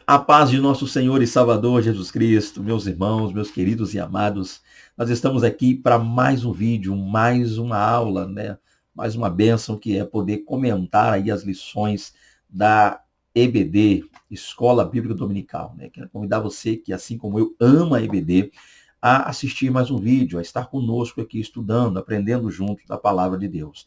A paz de nosso Senhor e Salvador Jesus Cristo, meus irmãos, meus queridos e amados, nós estamos aqui para mais um vídeo, mais uma aula, né? Mais uma bênção que é poder comentar aí as lições da EBD, Escola Bíblica Dominical, né? Quero convidar você que, assim como eu, ama a EBD, a assistir mais um vídeo, a estar conosco aqui estudando, aprendendo junto da Palavra de Deus.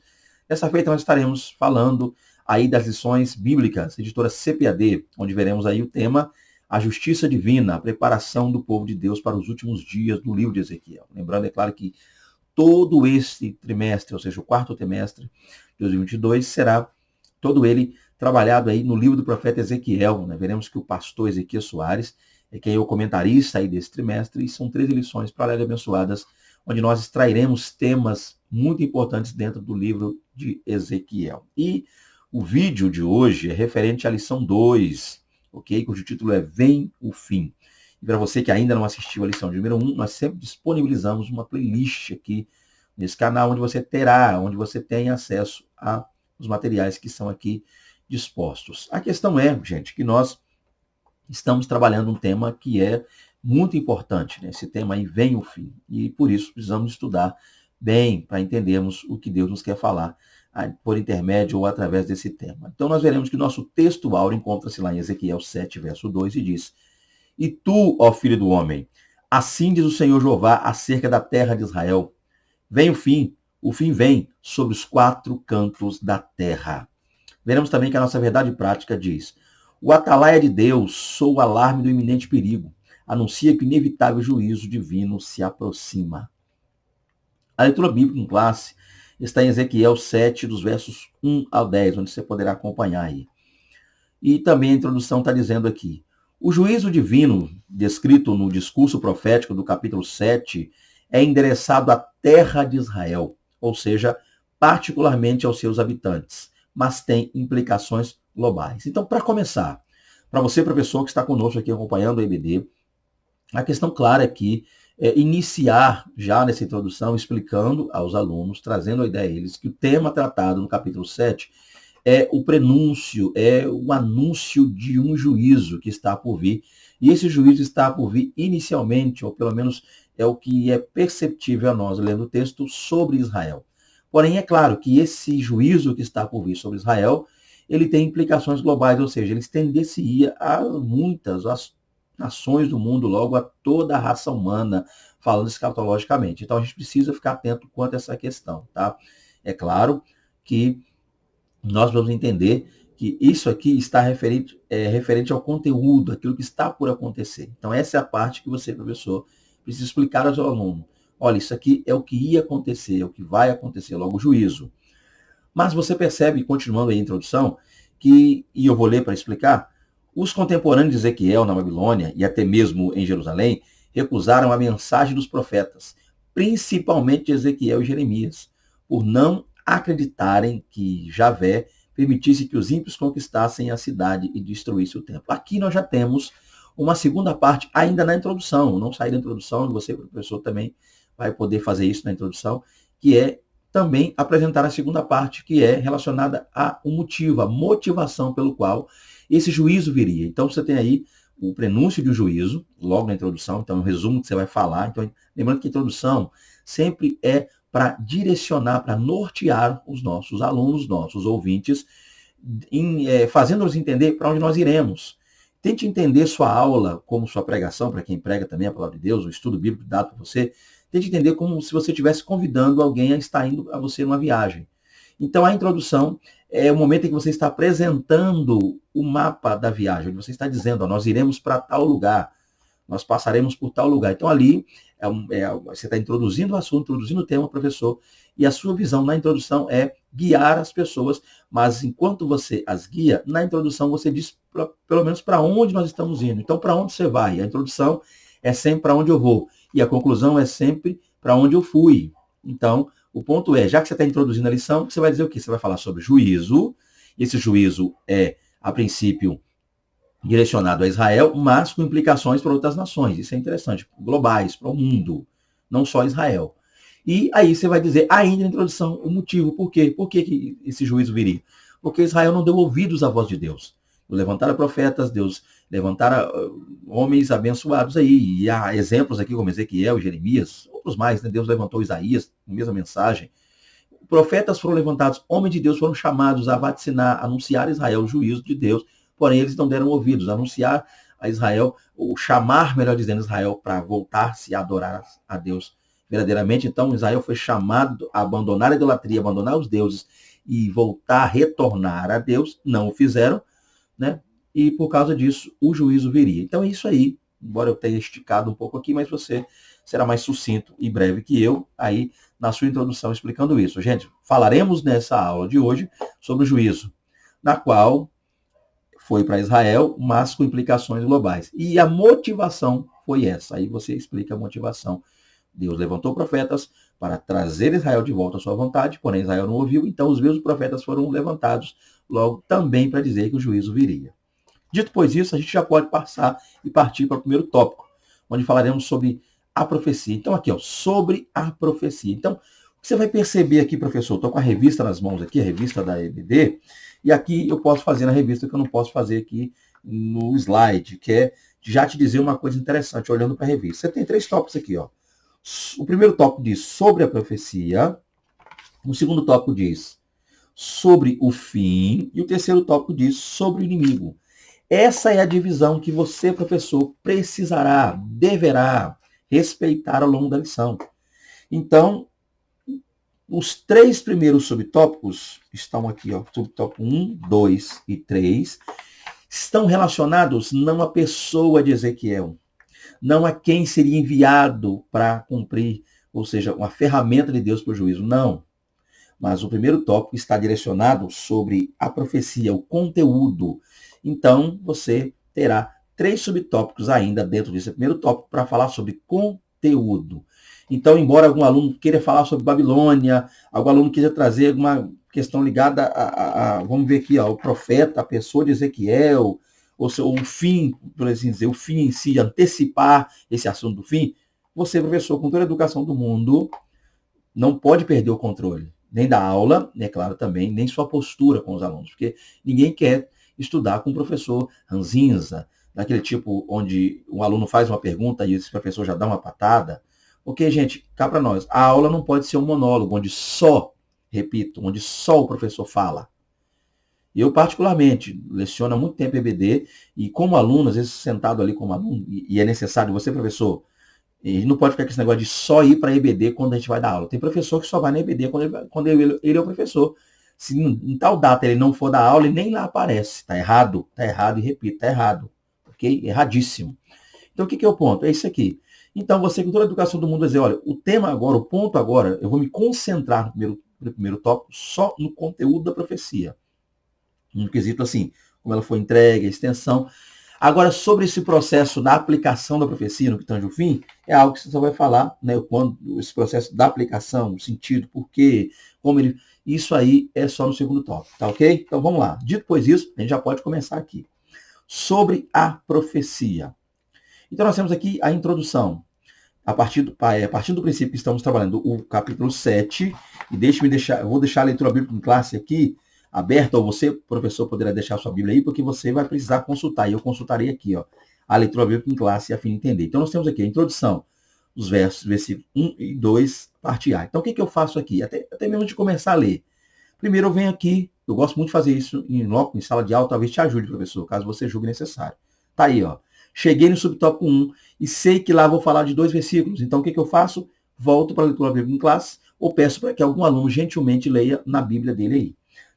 Dessa feita nós estaremos falando aí das lições bíblicas, editora CPAD, onde veremos aí o tema A Justiça Divina, a preparação do povo de Deus para os últimos dias do livro de Ezequiel. Lembrando, é claro, que todo este trimestre, ou seja, o quarto trimestre de 2022, será todo ele trabalhado aí no livro do profeta Ezequiel, né? Veremos que o pastor Ezequiel Soares é quem é o comentarista aí desse trimestre, e são 13 lições para e abençoadas, onde nós extrairemos temas muito importantes dentro do livro de Ezequiel. E o vídeo de hoje é referente à lição 2, ok? Cujo título é Vem o Fim. E para você que ainda não assistiu a lição de número 1, nós sempre disponibilizamos uma playlist aqui nesse canal, onde você tem acesso aos materiais que são aqui dispostos. A questão é, gente, que nós estamos trabalhando um tema que é muito importante, né? Esse tema aí, Vem o Fim. E por isso precisamos estudar bem para entendermos o que Deus nos quer falar por intermédio ou através desse tema. Então nós veremos que nosso texto áureo encontra-se lá em Ezequiel 7, verso 2, e diz: E tu, ó filho do homem, assim diz o Senhor Jeová acerca da terra de Israel, vem o fim vem sobre os quatro cantos da terra. Veremos também que a nossa verdade prática diz: o atalaia de Deus soa o alarme do iminente perigo, anuncia que o inevitável juízo divino se aproxima. A leitura bíblica em classe está em Ezequiel 7, dos versos 1 ao 10, onde você poderá acompanhar aí. E também a introdução está dizendo aqui: o juízo divino, descrito no discurso profético do capítulo 7, é endereçado à terra de Israel, ou seja, particularmente aos seus habitantes, mas tem implicações globais. Então, para começar, para você, professor, que está conosco aqui acompanhando a EBD, a questão clara é que iniciar já nessa introdução, explicando aos alunos, trazendo a ideia a eles, que o tema tratado no capítulo 7 é o prenúncio, é o anúncio de um juízo que está por vir. E esse juízo está por vir inicialmente, ou pelo menos é o que é perceptível a nós, lendo o texto, sobre Israel. Porém, é claro que esse juízo que está por vir sobre Israel, ele tem implicações globais, ou seja, ele estender-se-ia a muitas as nações do mundo, logo a toda a raça humana, falando escatologicamente. Então a gente precisa ficar atento quanto a essa questão, tá? É claro que nós vamos entender que isso aqui está referente ao conteúdo, aquilo que está por acontecer. Então essa é a parte que você, professor, precisa explicar ao seu aluno. Olha, isso aqui é o que ia acontecer, é o que vai acontecer, logo o juízo. Mas você percebe, continuando aí a introdução, e eu vou ler para explicar, os contemporâneos de Ezequiel na Babilônia, e até mesmo em Jerusalém, recusaram a mensagem dos profetas, principalmente de Ezequiel e Jeremias, por não acreditarem que Javé permitisse que os ímpios conquistassem a cidade e destruíssem o templo. Aqui nós já temos uma segunda parte, ainda na introdução, não sair da introdução, você, professor, também vai poder fazer isso na introdução, que é também apresentar a segunda parte, que é relacionada ao motivo, a motivação pelo qual esse juízo viria. Então você tem aí o prenúncio de um juízo, logo na introdução, então um resumo que você vai falar. Então, lembrando que a introdução sempre é para direcionar, para nortear os nossos alunos, nossos ouvintes, fazendo-nos entender para onde nós iremos. Tente entender sua aula como sua pregação, para quem prega também a palavra de Deus, o estudo bíblico dado por você. Tente entender como se você estivesse convidando alguém a estar indo a você numa viagem. Então, a introdução é o momento em que você está apresentando o mapa da viagem, onde você está dizendo, ó, nós iremos para tal lugar, nós passaremos por tal lugar. Então, ali, você está introduzindo o assunto, introduzindo o tema, professor, e a sua visão na introdução é guiar as pessoas, mas enquanto você as guia, na introdução você diz pelo menos para onde nós estamos indo. Então, para onde você vai? A introdução é sempre para onde eu vou, e a conclusão é sempre para onde eu fui. Então, o ponto é, já que você está introduzindo a lição, você vai dizer o quê? Você vai falar sobre juízo. Esse juízo é, a princípio, direcionado a Israel, mas com implicações para outras nações. Isso é interessante, globais, para o mundo, não só Israel. E aí você vai dizer, ainda na introdução, o motivo, por quê? Por que esse juízo viria? Porque Israel não deu ouvidos à voz de Deus. levantara profetas, Deus levantara homens abençoados aí, e há exemplos aqui como Ezequiel, Jeremias, outros mais, né? Deus levantou Isaías, mesma mensagem. Profetas foram levantados, homens de Deus foram chamados a vaticinar, anunciar a Israel o juízo de Deus, porém eles não deram ouvidos, anunciar a Israel, ou chamar, melhor dizendo, Israel para voltar-se a adorar a Deus verdadeiramente. Então Israel foi chamado a abandonar a idolatria, abandonar os deuses e voltar, retornar a Deus, não o fizeram, né? E por causa disso o juízo viria. Então é isso aí, embora eu tenha esticado um pouco aqui, mas você será mais sucinto e breve que eu aí na sua introdução explicando isso. Gente, falaremos nessa aula de hoje sobre o juízo, na qual foi para Israel, mas com implicações globais. E a motivação foi essa. Aí você explica a motivação. Deus levantou profetas para trazer Israel de volta à sua vontade, porém Israel não ouviu, então os mesmos profetas foram levantados logo também para dizer que o juízo viria. Dito pois isso, a gente já pode passar e partir para o primeiro tópico, onde falaremos sobre a profecia. Então aqui, ó, sobre a profecia. Então, o que você vai perceber aqui, professor, estou com a revista nas mãos aqui, a revista da EBD, e aqui eu posso fazer na revista que eu não posso fazer aqui no slide, que é já te dizer uma coisa interessante, olhando para a revista. Você tem 3 tópicos aqui, ó. O primeiro tópico diz sobre a profecia, o segundo tópico diz sobre o fim, e o terceiro tópico diz sobre o inimigo. Essa é a divisão que você, professor, precisará, deverá respeitar ao longo da lição. Então, os 3 primeiros subtópicos estão aqui, ó, subtópico 1, 2 e 3, estão relacionados não à pessoa de Ezequiel, não a quem seria enviado para cumprir, ou seja, uma ferramenta de Deus para o juízo, não. Mas o primeiro tópico está direcionado sobre a profecia, o conteúdo. Então, você terá 3 subtópicos ainda dentro desse primeiro tópico para falar sobre conteúdo. Então, embora algum aluno queira falar sobre Babilônia, algum aluno queira trazer alguma questão ligada vamos ver aqui, ó, o profeta, a pessoa de Ezequiel, ou o fim, por assim dizer, o fim em si, antecipar esse assunto do fim, você, professor, com toda a educação do mundo, não pode perder o controle, nem da aula, é claro também, nem sua postura com os alunos, porque ninguém quer estudar com um professor ranzinza, daquele tipo onde um aluno faz uma pergunta e esse professor já dá uma patada. Porque, gente, cá para nós, a aula não pode ser um monólogo, onde só, repito, onde só o professor fala. Eu, particularmente, leciono há muito tempo EBD, e como aluno, às vezes sentado ali como aluno, e é necessário, você, professor, ele não pode ficar com esse negócio de só ir para EBD quando a gente vai dar aula. Tem professor que só vai na EBD quando ele é o professor. Se em tal data ele não for dar aula, ele nem lá aparece. Está errado, e repito, está errado. Ok? Erradíssimo. Então, o que é o ponto? É isso aqui. Então, você, com toda a educação do mundo, vai dizer, olha, o tema agora, o ponto agora, eu vou me concentrar no primeiro tópico só no conteúdo da profecia. No quesito assim, como ela foi entregue, a extensão. Agora, sobre esse processo da aplicação da profecia no que tange o fim, é algo que você só vai falar, né? Quando esse processo da aplicação, o sentido, por quê, como ele... Isso aí é só no segundo tópico, tá ok? Então, vamos lá. Dito pois isso, a gente já pode começar aqui. Sobre a profecia. Então, nós temos aqui a introdução. A partir do princípio que estamos trabalhando o capítulo 7, e eu vou deixar a leitura bíblica em classe aqui, aberta, ou você, professor, poderá deixar a sua Bíblia aí, porque você vai precisar consultar, e eu consultarei aqui, ó, a leitura bíblica em classe a fim de entender. Então, nós temos aqui a introdução, os versículos 1 e 2, parte A. Então, o que eu faço aqui? Até mesmo de começar a ler. Primeiro, eu venho aqui, eu gosto muito de fazer isso em sala de aula, talvez te ajude, professor, caso você julgue necessário. Tá aí, ó. Cheguei no subtópico 1 e sei que lá vou falar de 2 versículos. Então, o que eu faço? Volto para a leitura bíblica em classe ou peço para que algum aluno gentilmente leia na Bíblia dele aí.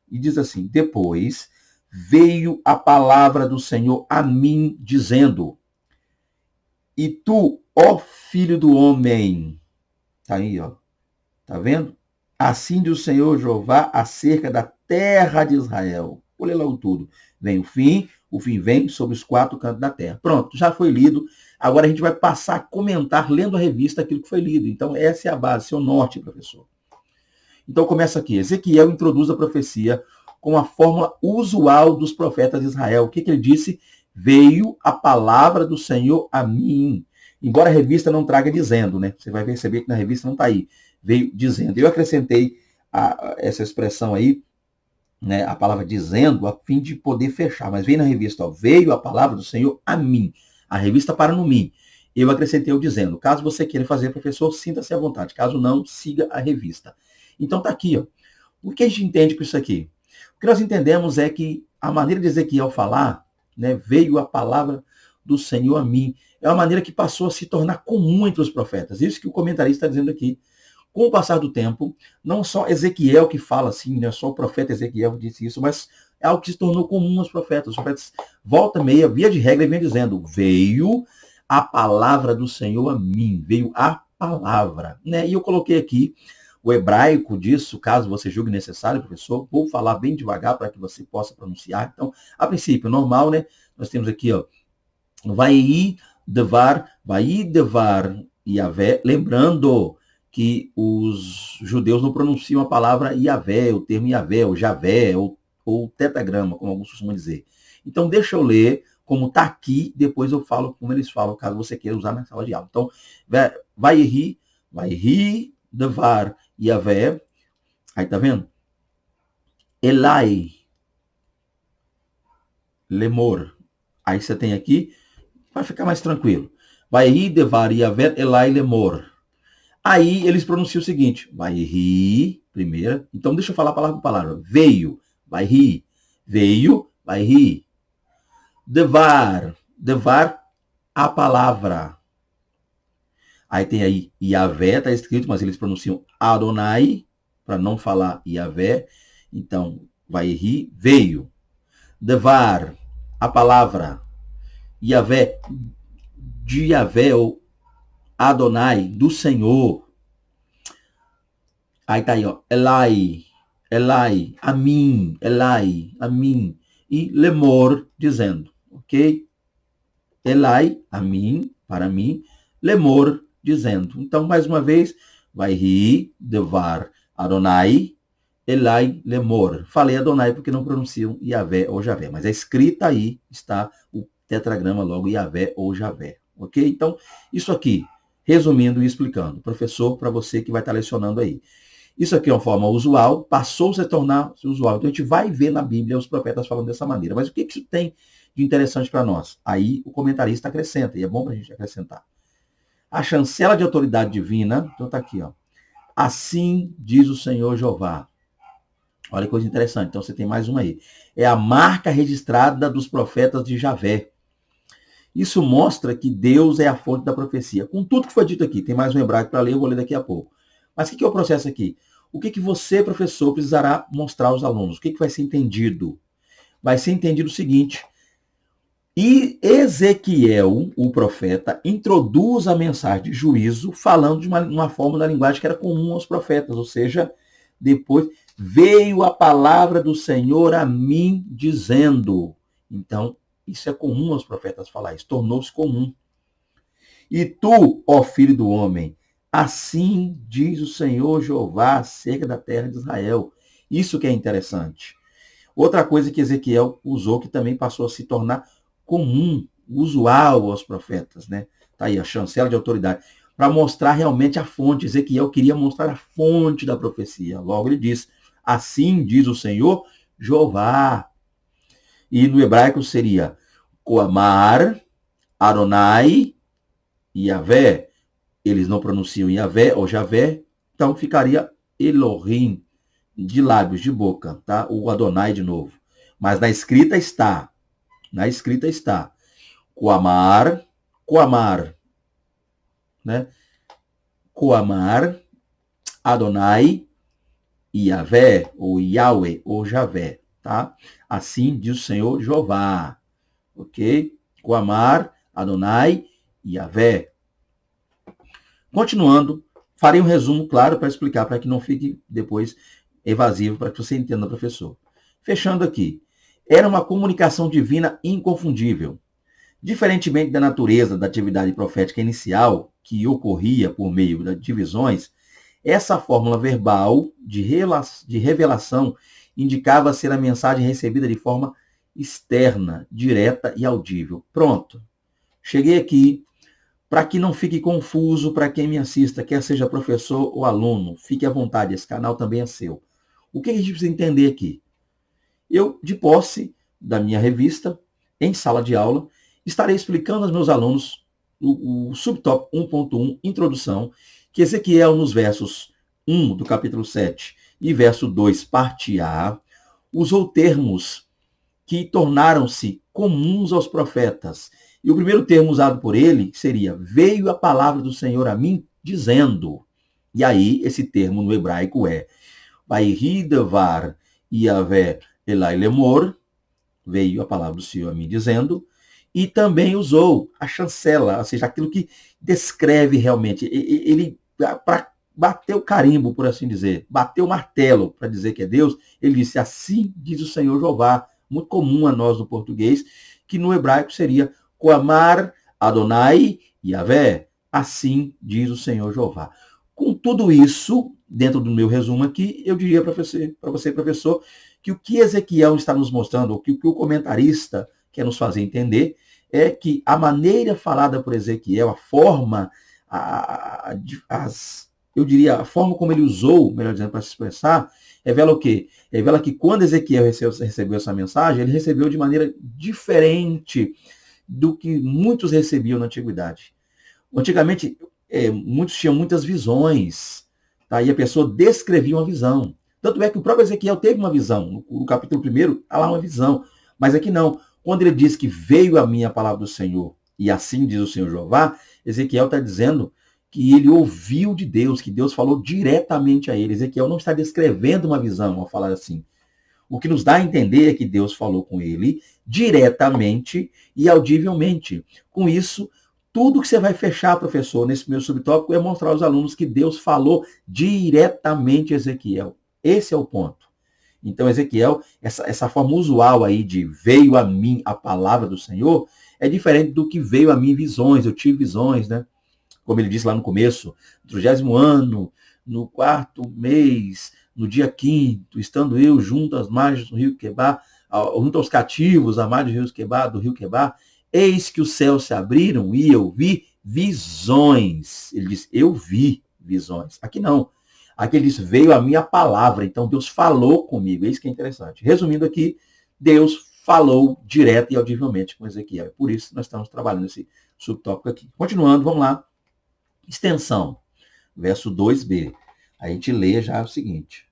E diz assim, depois veio a palavra do Senhor a mim, dizendo, e tu, ó filho do homem, tá aí, ó, tá vendo? Assim diz o Senhor Jeová acerca da terra de Israel. Vou ler logo tudo. Vem o fim vem sobre os 4 cantos da terra. Pronto, já foi lido. Agora a gente vai passar a comentar, lendo a revista, aquilo que foi lido. Então, essa é a base, esse é o norte, professor. Então, começa aqui. Ezequiel introduz a profecia com a fórmula usual dos profetas de Israel. O que ele disse? Veio a palavra do Senhor a mim. Embora a revista não traga dizendo, né? Você vai perceber que na revista não está aí. Veio dizendo. Eu acrescentei essa expressão aí, né, a palavra dizendo, a fim de poder fechar. Mas vem na revista, ó, veio a palavra do Senhor a mim. A revista para no mim. Eu acrescentei o dizendo. Caso você queira fazer, professor, sinta-se à vontade. Caso não, siga a revista. Então tá aqui, ó. O que a gente entende com isso aqui? O que nós entendemos é que a maneira de Ezequiel falar, né, veio a palavra do Senhor a mim. É uma maneira que passou a se tornar comum entre os profetas. Isso que o comentarista está dizendo aqui. Com o passar do tempo, não só Ezequiel que fala assim, não é só o profeta Ezequiel que disse isso, mas é algo que se tornou comum aos profetas. Os profetas volta meia, via de regra, e vem dizendo, veio a palavra do Senhor a mim, veio a palavra. Né? E eu coloquei aqui o hebraico disso, caso você julgue necessário, professor, vou falar bem devagar para que você possa pronunciar. Então, a princípio, normal, né? Nós temos aqui, ó, vai devar, Yahvé, lembrando que os judeus não pronunciam a palavra Yahvé, o termo Yahvé, ou Javé, ou tetragrama, como alguns costumam dizer. Então, deixa eu ler como está aqui, depois eu falo como eles falam, caso você queira usar na sala de aula. Então, vai devar Yahvé, aí tá vendo? Elai, lemor. Aí você tem aqui, vai ficar mais tranquilo. Vai devar Yahvé, Elai, lemor. Aí eles pronunciam o seguinte, vai rir, primeira. Então deixa eu falar palavra por palavra. Veio, vai rir. Veio, vai rir. Devar, a palavra. Aí tem aí Yahvé, está escrito, mas eles pronunciam Adonai, para não falar Yahvé. Então, vai rir, veio. Devar, a palavra. Yahvé, de Yahvé, ou Adonai, do Senhor. Aí tá aí, ó. Elai, a mim, a mim. E lemor, dizendo, ok? Elai, a mim, para mim. Lemor, dizendo. Então, mais uma vez, vai rir, devar, Adonai, Elai, lemor. Falei Adonai porque não pronunciam Yahvé ou Javé, mas a escrita aí está o tetragrama logo Yahvé ou Javé, ok? Então, isso aqui, resumindo e explicando, professor, para você que vai estar lecionando aí. Isso aqui é uma forma usual, passou a se tornar usual. Então a gente vai ver na Bíblia os profetas falando dessa maneira. Mas o que isso tem de interessante para nós? Aí o comentarista acrescenta, e é bom para a gente acrescentar. A chancela de autoridade divina, então está aqui, ó. Assim diz o Senhor Jeová. Olha que coisa interessante. Então você tem mais uma aí. É a marca registrada dos profetas de Javé. Isso mostra que Deus é a fonte da profecia. Com tudo que foi dito aqui, tem mais um hebraico para ler, eu vou ler daqui a pouco. Mas o que é o processo aqui? O que você, professor, precisará mostrar aos alunos? O que vai ser entendido? Vai ser entendido o seguinte. E Ezequiel, o profeta, introduz a mensagem de juízo falando de uma forma da linguagem que era comum aos profetas. Ou seja, depois veio a palavra do Senhor a mim dizendo. Então, isso é comum aos profetas falar. Isso tornou-se comum. E tu, ó filho do homem, assim diz o Senhor Jeová acerca da terra de Israel. Isso que é interessante. Outra coisa que Ezequiel usou, que também passou a se tornar comum, usual aos profetas, né? Tá aí a chancela de autoridade, para mostrar realmente a fonte. Ezequiel queria mostrar a fonte da profecia. Logo ele diz, assim diz o Senhor Jeová. E no hebraico seria Coamar, Adonai, Yahvé. Eles não pronunciam Yahvé ou Javé, então ficaria Elohim, de lábios, de boca, tá? O Adonai de novo. Mas na escrita está, Coamar, né? Coamar, Adonai, Yahvé, ou Yahweh, ou Javé, tá? Assim diz o Senhor Jeová, ok? Coamar, Adonai, Yahvé. Continuando, farei um resumo claro para explicar, para que não fique depois evasivo, para que você entenda, professor. Fechando aqui. Era uma comunicação divina inconfundível. Diferentemente da natureza da atividade profética inicial, que ocorria por meio das divisões, essa fórmula verbal de revelação indicava ser a mensagem recebida de forma externa, direta e audível. Pronto. Cheguei aqui. Para que não fique confuso para quem me assista, quer seja professor ou aluno, fique à vontade, esse canal também é seu. O que a gente precisa entender aqui? eu, de posse da minha revista, em sala de aula, estarei explicando aos meus alunos o subtópico 1.1, introdução, que Ezequiel, nos versos 1 do capítulo 7 e verso 2, parte A, usou termos que tornaram-se comuns aos profetas. E o primeiro termo usado por ele seria: veio a palavra do Senhor a mim, dizendo. E aí, esse termo no hebraico é Vayhi devar Yahvé Elai Lemor, veio a palavra do Senhor a mim dizendo, e também usou a chancela, ou seja, aquilo que descreve realmente. Ele, para bater o carimbo, por assim dizer, bater o martelo para dizer que é Deus, ele disse: assim diz o Senhor Jeová, muito comum a nós no português, que no hebraico seria Koamar Adonai Yahvé, assim diz o Senhor Jeová. Com tudo isso, dentro do meu resumo aqui, eu diria para você, professor, que o que Ezequiel está nos mostrando, ou que o comentarista quer nos fazer entender, é que a maneira falada por Ezequiel, a forma, eu diria, a forma como ele usou, melhor dizendo, para se expressar, revela o quê? Revela que quando Ezequiel recebeu essa mensagem, ele recebeu de maneira diferente do que muitos recebiam na antiguidade. Antigamente, muitos tinham muitas visões, tá? E a pessoa descrevia uma visão. Tanto é que o próprio Ezequiel teve uma visão. No capítulo 1, há lá uma visão. Mas aqui não. Quando ele diz que veio a mim a palavra do Senhor, e assim diz o Senhor Jeová, Ezequiel está dizendo que ele ouviu de Deus, que Deus falou diretamente a ele. Ezequiel não está descrevendo uma visão ao falar assim. O que nos dá a entender é que Deus falou com ele diretamente e audivelmente. Com isso, tudo que você vai fechar, professor, nesse meu subtópico é mostrar aos alunos que Deus falou diretamente a Ezequiel. Esse é o ponto. Então, Ezequiel, essa forma usual aí de veio a mim a palavra do Senhor, é diferente do que veio a mim visões. Eu tive visões, né? Como ele disse lá no começo, no 30º ano, no 4º mês, no dia 5º, estando eu junto às margens do rio Quebar, junto aos cativos, à margem do rio Quebar, eis que os céus se abriram e eu vi visões. Ele diz, eu vi visões. Aqui não. Aqui ele diz, veio a minha palavra. Então Deus falou comigo. É isso que é interessante. Resumindo aqui, Deus falou direto e audivelmente com Ezequiel. Por isso nós estamos trabalhando esse subtópico aqui. Continuando, vamos lá. Extensão. Verso 2b. A gente lê já o seguinte.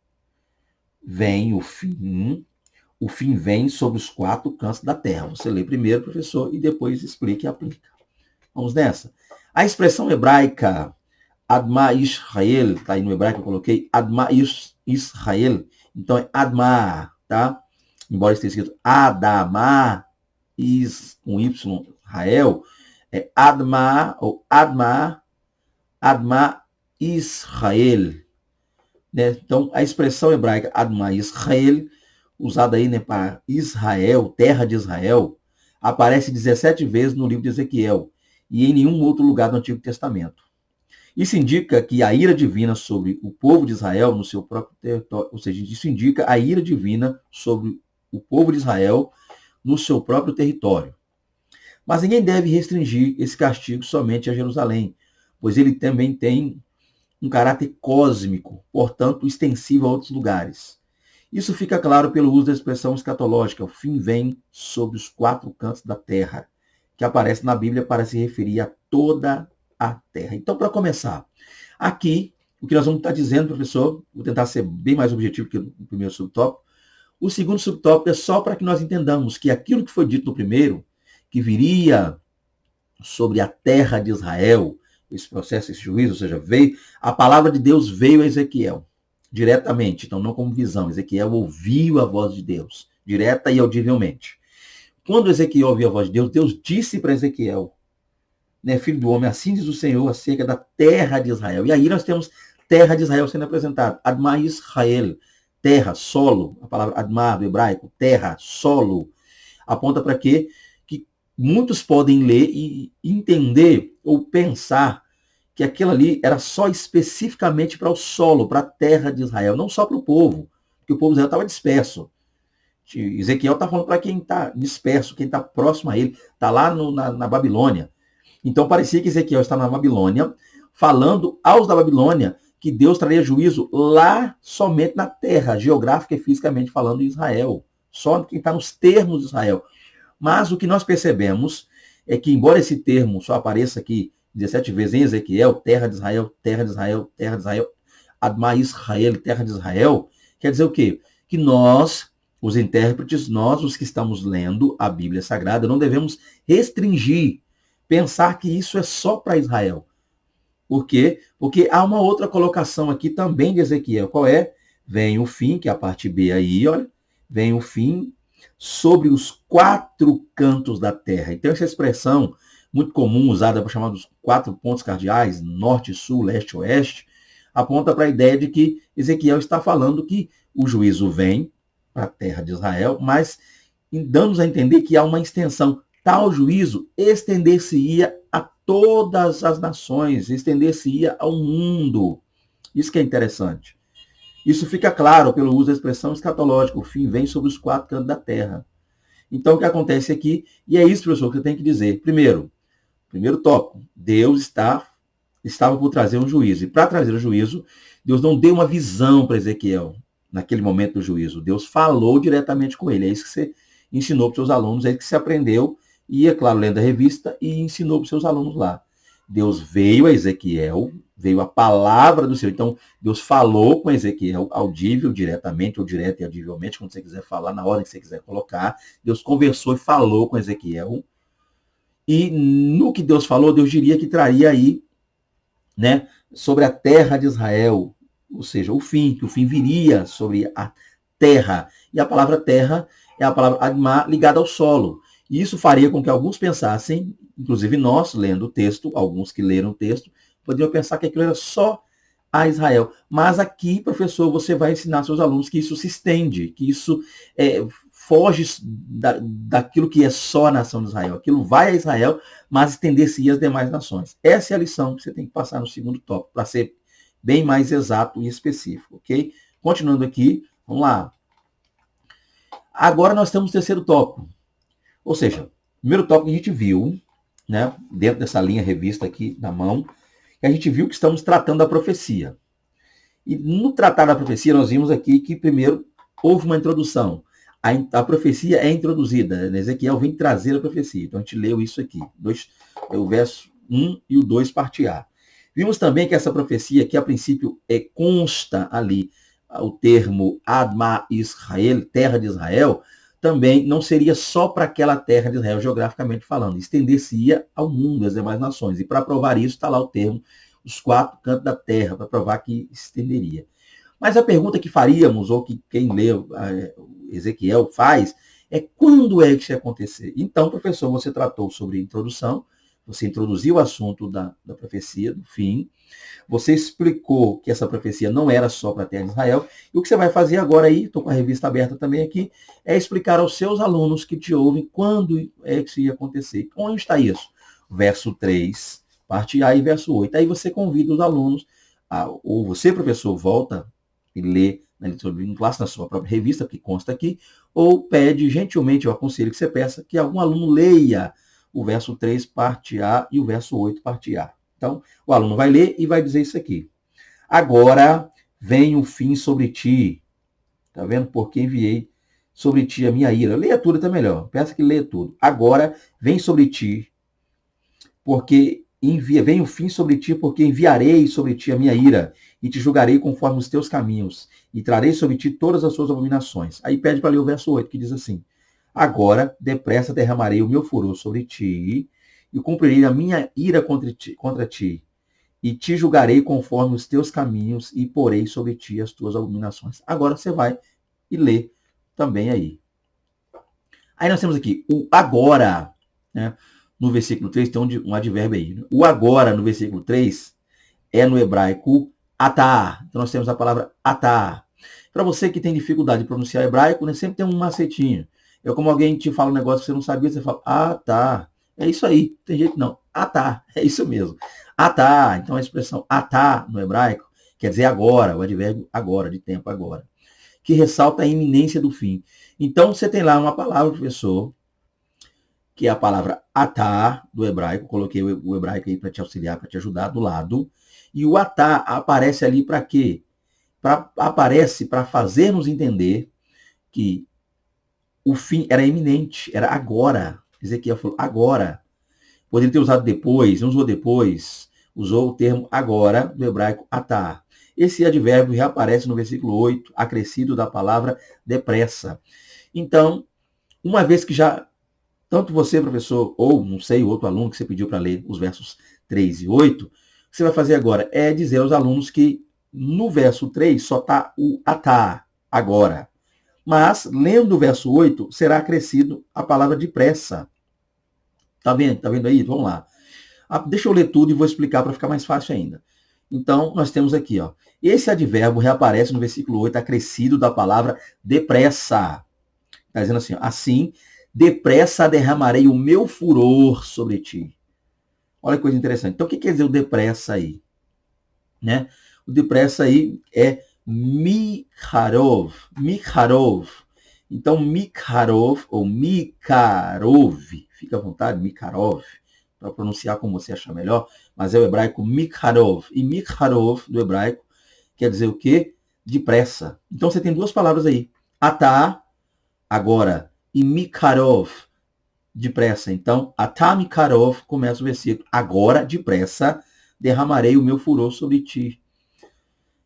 Vem o fim vem sobre os 4 cantos da terra. Você lê primeiro, professor, e depois explica e aplica. Vamos nessa. A expressão hebraica Adma Israel, tá aí no hebraico eu coloquei Adma Israel, então é Adma, tá? Embora esteja escrito Adama, com Y, Israel, é Adma, ou Adma Israel. Né? Então, a expressão hebraica Adma Israel, usada aí, né, para Israel, terra de Israel, aparece 17 vezes no livro de Ezequiel e em nenhum outro lugar do Antigo Testamento. Isso indica que a ira divina sobre o povo de Israel no seu próprio território, ou seja, isso indica a ira divina sobre o povo de Israel no seu próprio território. Mas ninguém deve restringir esse castigo somente a Jerusalém, pois ele também tem um caráter cósmico, portanto, extensivo a outros lugares. Isso fica claro pelo uso da expressão escatológica, o fim vem sobre os 4 cantos da terra, que aparece na Bíblia para se referir a toda a terra. Então, para começar, aqui, o que nós vamos estar dizendo, professor, vou tentar ser bem mais objetivo que o primeiro subtópico. O segundo subtópico é só para que nós entendamos que aquilo que foi dito no primeiro, que viria sobre a terra de Israel, esse processo, esse juízo, ou seja, a palavra de Deus veio a Ezequiel, diretamente, então não como visão. Ezequiel ouviu a voz de Deus, direta e audivelmente. Quando Ezequiel ouviu a voz de Deus, Deus disse para Ezequiel, né, filho do homem, assim diz o Senhor acerca da terra de Israel. E aí nós temos terra de Israel sendo apresentada. Adma Israel, terra, solo. A palavra Adma do hebraico, terra, solo, aponta para quê? Que muitos podem ler e entender ou pensar que aquilo ali era só especificamente para o solo, para a terra de Israel, não só para o povo, porque o povo de Israel estava disperso. Ezequiel está falando para quem está disperso, quem está próximo a ele, está lá na Babilônia. Então parecia que Ezequiel está na Babilônia, falando aos da Babilônia que Deus traria juízo lá somente na terra, geográfica e fisicamente falando, em Israel. só quem está nos termos de Israel. Mas o que nós percebemos é que, embora esse termo só apareça aqui 17 vezes em Ezequiel, terra de Israel, terra de Israel, terra de Israel, Adma Israel, terra de Israel, quer dizer o quê? Que nós, os intérpretes, nós, os que estamos lendo a Bíblia Sagrada, não devemos restringir, pensar que isso é só para Israel. Por quê? Porque há uma outra colocação aqui também de Ezequiel. Qual é? Vem o fim, que é a parte B aí, olha. Vem o fim sobre os 4 cantos da terra. Então, essa expressão muito comum usada para chamar dos 4 pontos cardeais, norte, sul, leste, oeste, aponta para a ideia de que Ezequiel está falando que o juízo vem para a terra de Israel, mas dando-nos a entender que há uma extensão. Tal juízo estender-se-ia a todas as nações, estender-se-ia ao mundo. Isso que é interessante. Isso fica claro pelo uso da expressão escatológica. O fim vem sobre os 4 cantos da terra. Então, o que acontece aqui, e é isso, professor, que eu tenho que dizer. Primeiro tópico, Deus estava por trazer um juízo. E para trazer o juízo, Deus não deu uma visão para Ezequiel naquele momento do juízo. Deus falou diretamente com ele. É isso que você ensinou para os seus alunos, é isso que você aprendeu, e, é claro, lendo a revista, e ensinou para os seus alunos lá. Deus veio a Ezequiel, veio a palavra do Senhor. Então, Deus falou com Ezequiel, audível, diretamente, ou direto e audivelmente, como você quiser falar, na ordem que você quiser colocar. Deus conversou e falou com Ezequiel. E no que Deus falou, Deus diria que traria aí, né, sobre a terra de Israel, ou seja, o fim, que o fim viria sobre a terra. E a palavra terra é a palavra Admá ligada ao solo. E isso faria com que alguns pensassem, inclusive nós, lendo o texto, alguns que leram o texto, poderiam pensar que aquilo era só a Israel. Mas aqui, professor, você vai ensinar seus alunos que isso se estende, que isso foge daquilo que é só a nação de Israel. Aquilo vai a Israel, mas estender-se às demais nações. Essa é a lição que você tem que passar no segundo tópico, para ser bem mais exato e específico, ok? Continuando aqui, vamos lá. Agora nós temos o terceiro tópico. Ou seja, o primeiro tópico que a gente viu, né, dentro dessa linha revista aqui na mão, que a gente viu que estamos tratando da profecia. E no tratar da profecia, nós vimos aqui que primeiro houve uma introdução. A profecia é introduzida. Ezequiel vem trazer a profecia. Então a gente leu isso aqui. O verso 1 e o 2, parte A. Vimos também que essa profecia, que a princípio consta ali o termo Adma Israel, terra de Israel, também não seria só para aquela terra de Israel, geograficamente falando. Estender-se-ia ao mundo, às demais nações. E para provar isso, está lá o termo, os 4 cantos da terra, para provar que estenderia. Mas a pergunta que faríamos, ou que quem lê Ezequiel faz, é quando é que isso ia acontecer? Então, professor, você tratou sobre introdução, você introduziu o assunto da profecia, do fim, você explicou que essa profecia não era só para a terra de Israel, e o que você vai fazer agora aí, estou com a revista aberta também aqui, é explicar aos seus alunos que te ouvem quando é que isso ia acontecer. Onde está isso? Verso 3, parte A e verso 8. Aí você convida os alunos, ou você, professor, volta e lê na leitura em classe, na sua própria revista, que consta aqui, ou pede, gentilmente, eu aconselho que você peça que algum aluno leia o verso 3, parte A, e o verso 8, parte A. Então, o aluno vai ler e vai dizer isso aqui. Agora vem o fim sobre ti. Está vendo? Porque enviei sobre ti a minha ira. Leia tudo, tá melhor. Peça que leia tudo. Agora vem sobre ti, porque vem o fim sobre ti, porque enviarei sobre ti a minha ira, e te julgarei conforme os teus caminhos, e trarei sobre ti todas as suas abominações. Aí pede para ler o verso 8, que diz assim: agora, depressa derramarei o meu furor sobre ti, e cumprirei a minha ira contra ti, e te julgarei conforme os teus caminhos, e porei sobre ti as tuas abominações. Agora você vai e lê também aí. Aí nós temos aqui o agora, né? No versículo 3 tem um advérbio aí. Né? O agora, no versículo 3, é no hebraico atá. Então nós temos a palavra atá. Para você que tem dificuldade de pronunciar hebraico, né, sempre tem um macetinho. É como alguém te fala um negócio que você não sabia, você fala, ah, tá. É isso aí, não tem jeito não. Ah, tá, é isso mesmo. Ah, tá. Então a expressão ah, tá, no hebraico, quer dizer agora, o advérbio agora, de tempo agora, que ressalta a iminência do fim. Então você tem lá uma palavra, professor, que é a palavra atá, do hebraico, coloquei o hebraico aí para te auxiliar, para te ajudar, do lado, e o atá aparece ali para quê? Aparece para fazer-nos entender que o fim era iminente, era agora. Ezequiel falou agora. Poderia ter usado depois, não usou depois, usou o termo agora, do hebraico atá. Esse advérbio reaparece no versículo 8, acrescido da palavra depressa. Então, uma vez que já, tanto você, professor, ou, não sei, outro aluno que você pediu para ler os versos 3 e 8, o que você vai fazer agora é dizer aos alunos que no verso 3 só está o atá, agora. Mas, lendo o verso 8, será acrescido a palavra depressa. Tá vendo? Tá vendo aí? Vamos lá. Deixa eu ler tudo e vou explicar para ficar mais fácil ainda. Então, nós temos aqui, ó. Esse advérbio reaparece no versículo 8, acrescido da palavra depressa. Está dizendo assim, ó, assim, depressa derramarei o meu furor sobre ti. Olha que coisa interessante. Então, o que quer dizer o depressa aí? Né? O depressa aí é Mikharov. Mikharov. Então, Mikharov ou Mikarov, fica à vontade, Mikarov, para pronunciar como você achar melhor, mas é o hebraico Mikharov. E Mikharov, do hebraico, quer dizer o quê? Depressa. Então, você tem duas palavras aí. Atá, agora, e Mikarov, depressa. Então, Atá Mikarov, começa o versículo. Agora, depressa, derramarei o meu furor sobre ti.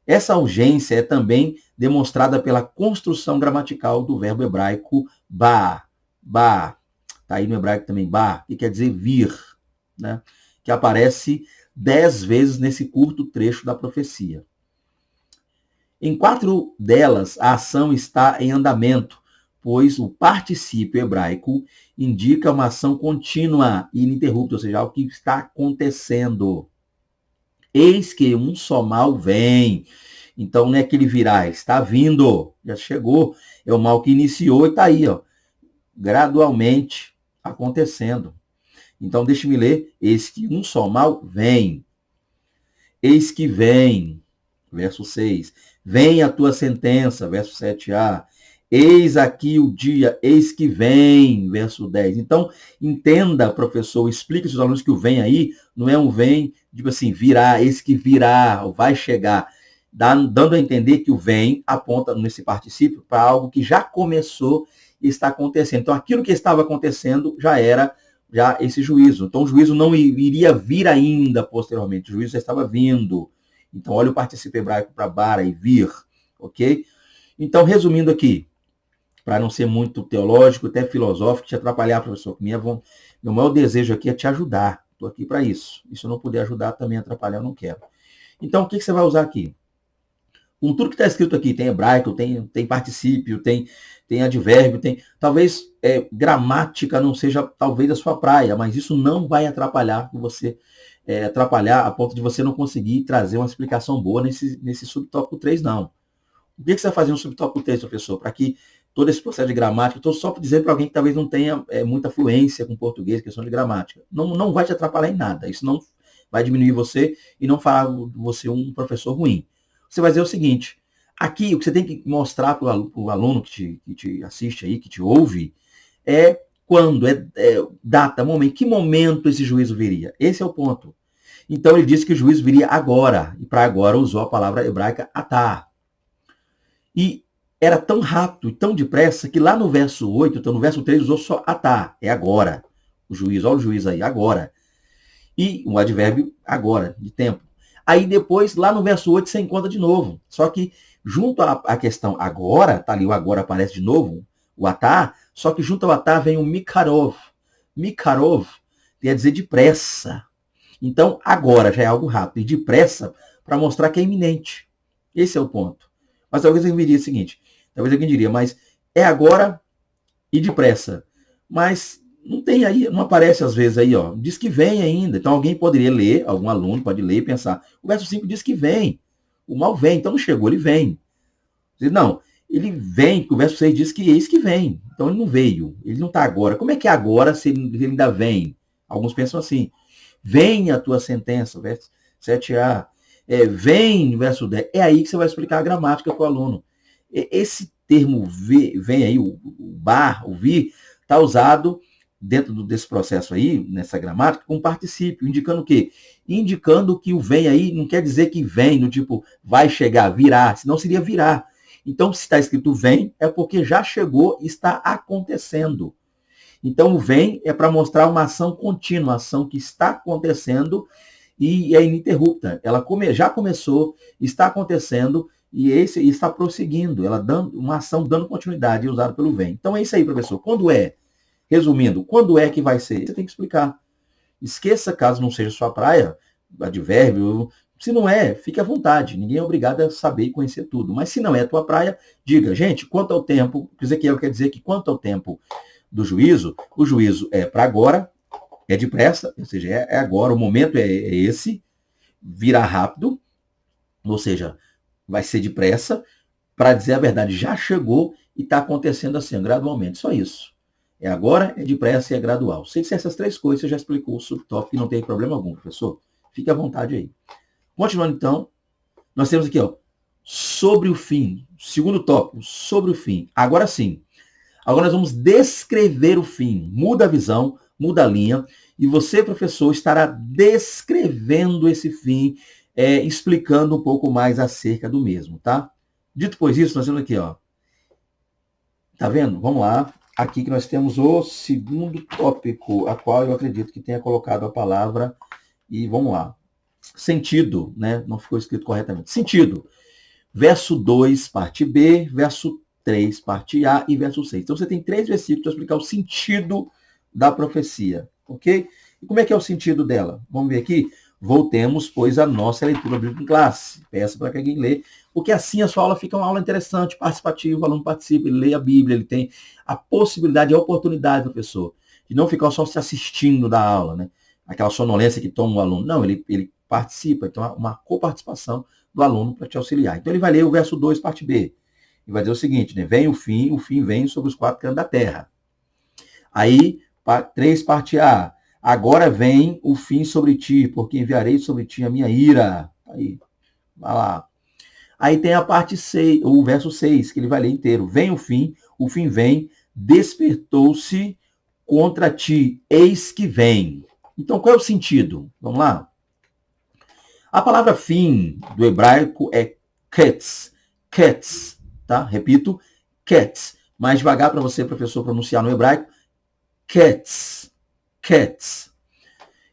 Essa urgência é também demonstrada pela construção gramatical do verbo hebraico ba. Ba. Está aí no hebraico também ba, que quer dizer vir, né? Que aparece 10 vezes nesse curto trecho da profecia. Em 4 delas, a ação está em andamento, pois o particípio hebraico indica uma ação contínua e ininterrupta, ou seja, o que está acontecendo. Eis que um só mal vem. Então, não é que ele virá, está vindo, já chegou. É o mal que iniciou e está aí, ó, gradualmente acontecendo. Então, deixe-me ler. Eis que um só mal vem. Eis que vem, verso 6. Vem a tua sentença, verso 7a. Eis aqui o dia, eis que vem, verso 10. Então, entenda, professor, explique aos alunos que o vem aí não é um vem, tipo assim, virá, eis que virá, ou vai chegar. Dando a entender que o vem aponta nesse particípio para algo que já começou e está acontecendo. Então, aquilo que estava acontecendo já era esse juízo. Então, o juízo não iria vir ainda posteriormente, o juízo já estava vindo. Então, olha o particípio hebraico para bara e vir, ok? Então, resumindo aqui, para não ser muito teológico, até filosófico, te atrapalhar, professor. Meu maior desejo aqui é te ajudar. Estou aqui para isso. E se eu não puder ajudar, também atrapalhar, eu não quero. Então, o que você vai usar aqui? Com tudo que está escrito aqui, tem hebraico, tem particípio, tem advérbio, talvez gramática não seja talvez a sua praia, mas isso não vai atrapalhar você, atrapalhar a ponto de você não conseguir trazer uma explicação boa nesse subtópico 3, não. O que você vai fazer no subtópico 3, professor? Para que todo esse processo de gramática, estou só dizendo para alguém que talvez não tenha muita fluência com português, questão de gramática. Não vai te atrapalhar em nada. Isso não vai diminuir você e não fará você um professor ruim. Você vai dizer o seguinte, aqui o que você tem que mostrar para o aluno que te assiste aí, que te ouve, é quando, data, momento, que momento esse juízo viria. Esse é o ponto. Então ele disse que o juízo viria agora, e para agora usou a palavra hebraica atá. E era tão rápido e tão depressa que lá no verso 8, então no verso 3 usou só atá, é agora. O juízo, olha o juízo aí, agora. E um advérbio agora, de tempo. Aí depois, lá no verso 8, você encontra de novo. Só que junto à questão agora, tá ali o agora aparece de novo, o atá, só que junto ao atá vem o mikarov. Mikarov quer dizer depressa. Então, agora já é algo rápido. E depressa para mostrar que é iminente. Esse é o ponto. Mas talvez alguém diria o seguinte, talvez alguém diria, mas é agora e depressa. Mas não tem aí, não aparece às vezes aí, ó. Diz que vem ainda. Então alguém poderia ler, algum aluno pode ler e pensar, o verso 5 diz que vem. O mal vem, então não chegou, ele vem. Não, ele vem, porque o verso 6 diz que eis que vem. Então ele não veio, ele não está agora. Como é que é agora se ele ainda vem? Alguns pensam assim, vem a tua sentença, verso 7a. Vem, verso 10. É aí que você vai explicar a gramática para o aluno. Esse termo vem aí, o bar, o vir, está usado dentro desse processo aí, nessa gramática, com particípio, indicando o quê? Indicando que o vem aí não quer dizer que vem, do tipo, vai chegar, virá, senão seria virá. Então, se está escrito vem, é porque já chegou e está acontecendo. Então, o vem é para mostrar uma ação contínua, uma ação que está acontecendo e é ininterrupta. Ela já começou, está acontecendo e está prosseguindo. Ela dando uma ação dando continuidade usada pelo vem. Então, é isso aí, professor. Quando é? Resumindo, quando é que vai ser? Você tem que explicar. Esqueça, caso não seja sua praia, advérbio. Se não é, fique à vontade. Ninguém é obrigado a saber e conhecer tudo. Mas se não é tua praia, diga, gente, quanto ao tempo, Ezequiel quer dizer que quanto ao tempo do juízo, o juízo é para agora, é depressa, ou seja, é agora, o momento é esse, virá rápido, ou seja, vai ser depressa, para dizer a verdade, já chegou e está acontecendo assim, gradualmente, só isso. É agora, é depressa e é gradual. Se disser essas três coisas, você já explicou o subtópico e não tem problema algum, professor. Fique à vontade aí. Continuando então, nós temos aqui, ó, sobre o fim, segundo tópico, sobre o fim. Agora sim, agora nós vamos descrever o fim. Muda a visão, muda a linha, e você, professor, estará descrevendo esse fim, explicando um pouco mais acerca do mesmo, tá? Dito pois isso, nós temos aqui, ó. Tá vendo? Vamos lá. Aqui que nós temos o segundo tópico, a qual eu acredito que tenha colocado a palavra, e vamos lá. Sentido, né? Não ficou escrito corretamente. Sentido. Verso 2, parte B, verso 3, parte A e verso 6. Então você tem 3 versículos para explicar o sentido da profecia, ok? E como é que é o sentido dela? Vamos ver aqui? Voltemos, pois, à nossa leitura bíblica em classe. Peço para que alguém lê, porque assim a sua aula fica uma aula interessante, participativa, o aluno participa, ele lê a Bíblia, ele tem a possibilidade, a oportunidade, professor, de não ficar só se assistindo da aula, né? Aquela sonolência que toma o aluno. Não, ele participa, então uma coparticipação do aluno para te auxiliar. Então ele vai ler o verso 2, parte B. E vai dizer o seguinte, né? Vem o fim vem sobre os 4 cantos da terra. Aí, 3, parte A. Agora vem o fim sobre ti, porque enviarei sobre ti a minha ira. Aí, vai lá. Aí tem a parte 6, o verso 6, que ele vai ler inteiro. Vem o fim vem, despertou-se contra ti, eis que vem. Então, qual é o sentido? Vamos lá? A palavra fim do hebraico é ketz, tá? Repito, ketz. Mais devagar para você, professor, pronunciar no hebraico, ketz.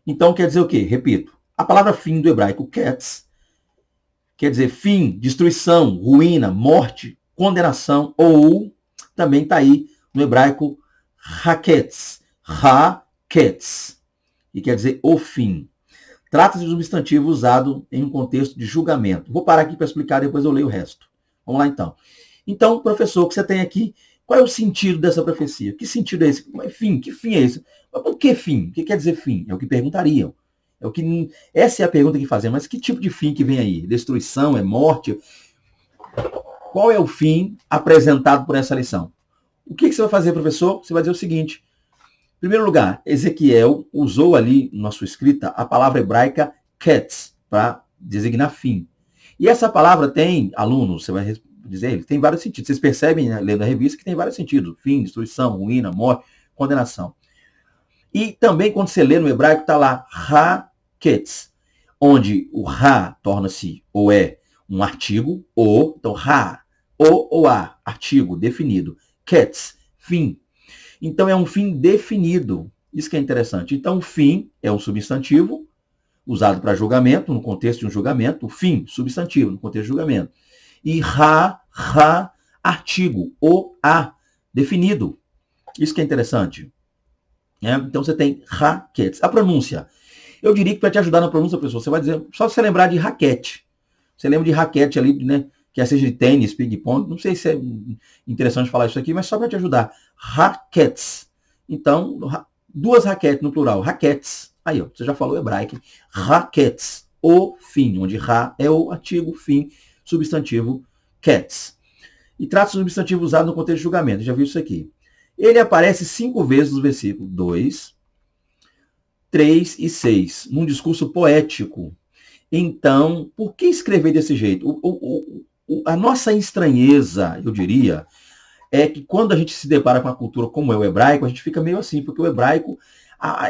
Então, quer dizer o quê? Repito, a palavra fim do hebraico ketz quer dizer fim, destruição, ruína, morte, condenação, ou também está aí no hebraico haketz, e quer dizer o fim. Trata-se de um substantivo usado em um contexto de julgamento. Vou parar aqui para explicar, depois eu leio o resto. Vamos lá, então. Então, professor, o que você tem aqui, qual é o sentido dessa profecia? Que sentido é esse? Fim, que fim é esse? Mas por que fim? O que quer dizer fim? É o que perguntariam. Essa é a pergunta que fazemos. Mas que tipo de fim que vem aí? Destruição? É morte? Qual é o fim apresentado por essa lição? O que você vai fazer, professor? Você vai dizer o seguinte. Em primeiro lugar, Ezequiel usou ali na sua escrita a palavra hebraica ketz, para designar fim. E essa palavra tem, aluno, você vai dizer, ele tem vários sentidos. Vocês percebem, né, lendo a revista, que tem vários sentidos. Fim, destruição, ruína, morte, condenação. E também, quando você lê no hebraico, está lá ha-ketz, onde o ha torna-se ou é um artigo, ou, então ha, ou a, artigo, definido. Ketz, fim. Então, é um fim definido. Isso que é interessante. Então, o fim é um substantivo usado para julgamento, no contexto de um julgamento. O fim, substantivo, no contexto de julgamento. E artigo, o a, definido. Isso que é interessante. Então, você tem raquetes. A pronúncia. Eu diria que para te ajudar na pronúncia, professor, você vai dizer, só você lembrar de raquete. Você lembra de raquete ali, né? Que seja de tênis, ping-pong, não sei se é interessante falar isso aqui, mas só para te ajudar. Raquetes. Então, 2 raquetes no plural, raquetes. Aí, ó, você já falou hebraico. Raquetes, o fim, onde ra é o artigo, fim, substantivo, quets. E trata-se de um substantivo usado no contexto de julgamento, já viu isso aqui. Ele aparece 5 vezes no versículo 2, 3 e 6, num discurso poético. Então, por que escrever desse jeito? A nossa estranheza, eu diria, é que quando a gente se depara com uma cultura como é o hebraico, a gente fica meio assim, porque o hebraico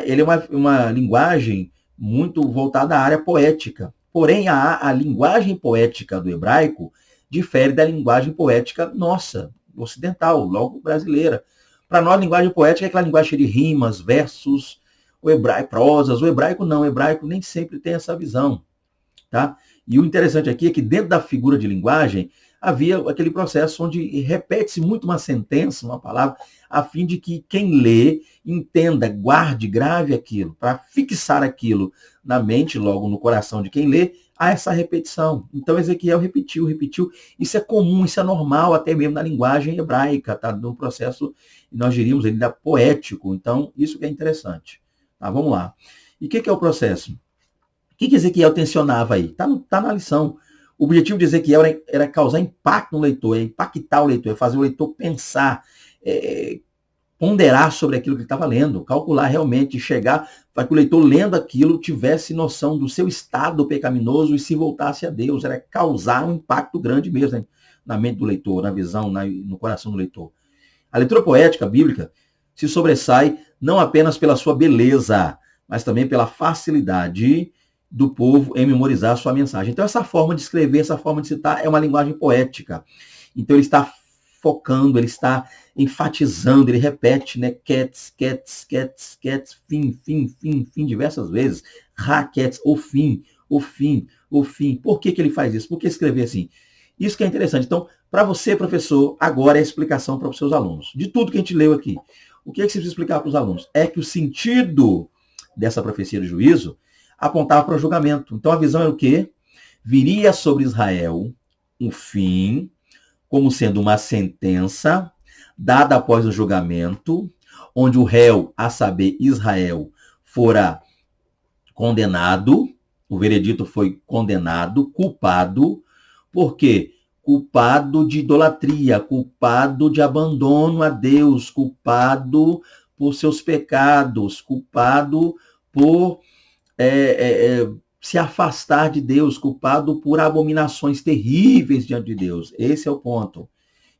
ele é uma linguagem muito voltada à área poética. Porém, a linguagem poética do hebraico difere da linguagem poética nossa, ocidental, logo brasileira. Para nós, a linguagem poética é aquela linguagem cheia de rimas, versos, o hebraico, prosas. O hebraico não, o hebraico nem sempre tem essa visão. Tá? E o interessante aqui é que dentro da figura de linguagem havia aquele processo onde repete-se muito uma sentença, uma palavra, a fim de que quem lê entenda, guarde, grave aquilo, para fixar aquilo na mente, logo no coração de quem lê, há essa repetição. Então Ezequiel repetiu. Isso é comum, isso é normal, até mesmo na linguagem hebraica, tá? No processo, nós diríamos ainda poético. Então, isso que é interessante. Tá, vamos lá. E o que é o processo? O que Ezequiel tensionava aí? Tá na lição. O objetivo de Ezequiel era causar impacto no leitor, impactar o leitor, fazer o leitor pensar, ponderar sobre aquilo que ele estava lendo, calcular realmente, chegar para que o leitor lendo aquilo tivesse noção do seu estado pecaminoso e se voltasse a Deus. Era causar um impacto grande mesmo, né? Na mente do leitor, na visão, no coração do leitor. A leitura poética bíblica se sobressai não apenas pela sua beleza, mas também pela facilidade do povo em memorizar a sua mensagem. Então, essa forma de escrever, essa forma de citar é uma linguagem poética. Então, ele está focando, ele está enfatizando, ele repete, né? Cats, fim, diversas vezes. Cats, o fim. Por que ele faz isso? Por que escrever assim? Isso que é interessante. Então, para você, professor, agora é a explicação para os seus alunos. De tudo que a gente leu aqui. O que você precisa explicar para os alunos? É que o sentido dessa profecia do juízo apontava para o julgamento. Então a visão era o quê? Viria sobre Israel um fim, como sendo uma sentença dada após o julgamento, onde o réu, a saber, Israel, fora condenado, o veredito foi condenado, culpado. Por quê? Culpado de idolatria, culpado de abandono a Deus, culpado por seus pecados, culpado por se afastar de Deus, culpado por abominações terríveis diante de Deus. Esse é o ponto.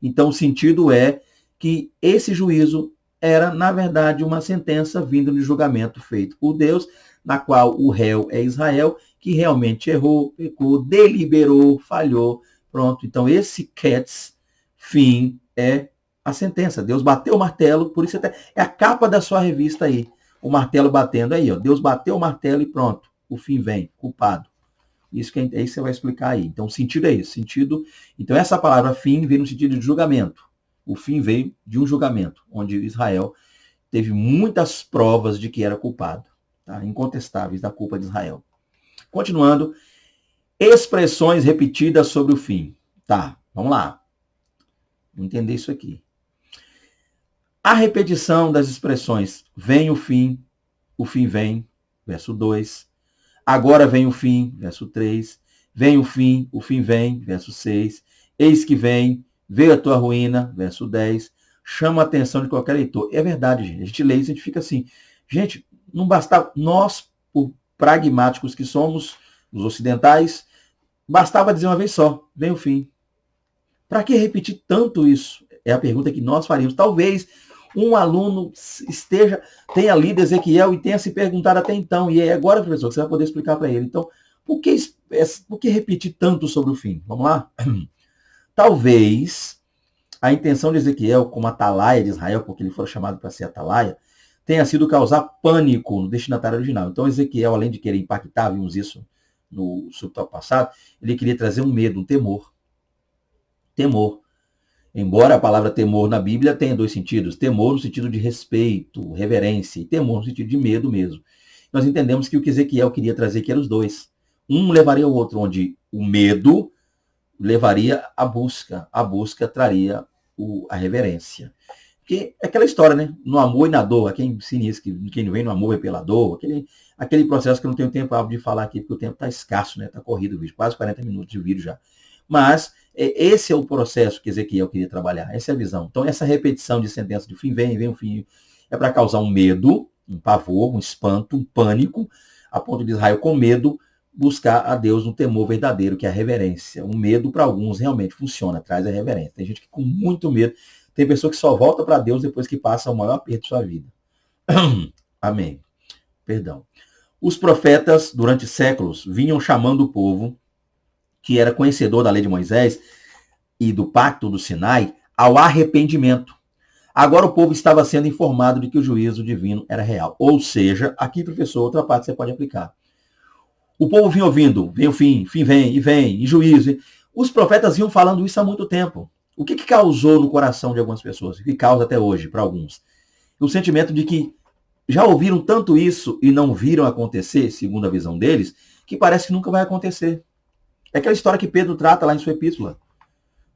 Então, o sentido é que esse juízo era, na verdade, uma sentença vinda de julgamento feito por Deus, na qual o réu é Israel, que realmente errou, pecou, deliberou, falhou. Pronto. Então, esse Cats, fim, é a sentença. Deus bateu o martelo, por isso até é a capa da sua revista aí. O martelo batendo aí, ó. Deus bateu o martelo e pronto. O fim vem, culpado. Isso que aí você vai explicar aí. Então, o sentido é isso. Então, essa palavra fim vem no sentido de julgamento. O fim veio de um julgamento, onde Israel teve muitas provas de que era culpado. Tá? Incontestáveis da culpa de Israel. Continuando. Expressões repetidas sobre o fim. Tá, vamos lá. Vamos entender isso aqui. A repetição das expressões vem o fim vem, verso 2. Agora vem o fim, verso 3. Vem o fim vem, verso 6. Eis que vem, veio a tua ruína, verso 10. Chama a atenção de qualquer leitor. É verdade, gente. A gente lê isso e a gente fica assim. Gente, não bastava, nós, por pragmáticos que somos, os ocidentais, bastava dizer uma vez só, vem o fim. Para que repetir tanto isso? É a pergunta que nós faríamos. Talvez um aluno tenha lido Ezequiel e tenha se perguntado até então. E é agora, professor, que você vai poder explicar para ele. Então, por que repetir tanto sobre o fim? Vamos lá? Talvez a intenção de Ezequiel, como atalaia de Israel, porque ele foi chamado para ser atalaia, tenha sido causar pânico no destinatário original. Então, Ezequiel, além de querer impactar, vimos isso no subtópico passado, ele queria trazer um medo, um temor. Temor. Embora a palavra temor na Bíblia tenha dois sentidos. Temor no sentido de respeito, reverência, e temor no sentido de medo mesmo. Nós entendemos que o que Ezequiel queria trazer que eram os dois. Um levaria ao outro, onde o medo levaria à busca. A busca traria a reverência. Porque é aquela história, né? No amor e na dor. Quem ensina isso, que quem vem no amor é pela dor. Aquele processo que eu não tenho tempo de falar aqui, porque o tempo está escasso, né? Está corrido o vídeo, quase 40 minutos de vídeo já. Mas esse é o processo que Ezequiel queria trabalhar. Essa é a visão. Então, essa repetição de sentença de fim vem o fim, é para causar um medo, um pavor, um espanto, um pânico, a ponto de Israel, com medo, buscar a Deus no temor verdadeiro, que é a reverência. O medo, para alguns, realmente funciona, traz a reverência. Tem gente que com muito medo, tem pessoa que só volta para Deus depois que passa o maior aperto de sua vida. Amém. Perdão. Os profetas, durante séculos, vinham chamando o povo, que era conhecedor da lei de Moisés, e do pacto do Sinai ao arrependimento. Agora o povo estava sendo informado de que o juízo divino era real. Ou seja, aqui, professor, outra parte você pode aplicar. O povo vinha ouvindo, vem o fim vem, e juízo. Os profetas vinham falando isso há muito tempo. O que causou no coração de algumas pessoas? O que causa até hoje para alguns? O sentimento de que já ouviram tanto isso e não viram acontecer, segundo a visão deles, que parece que nunca vai acontecer. É aquela história que Pedro trata lá em sua epístola.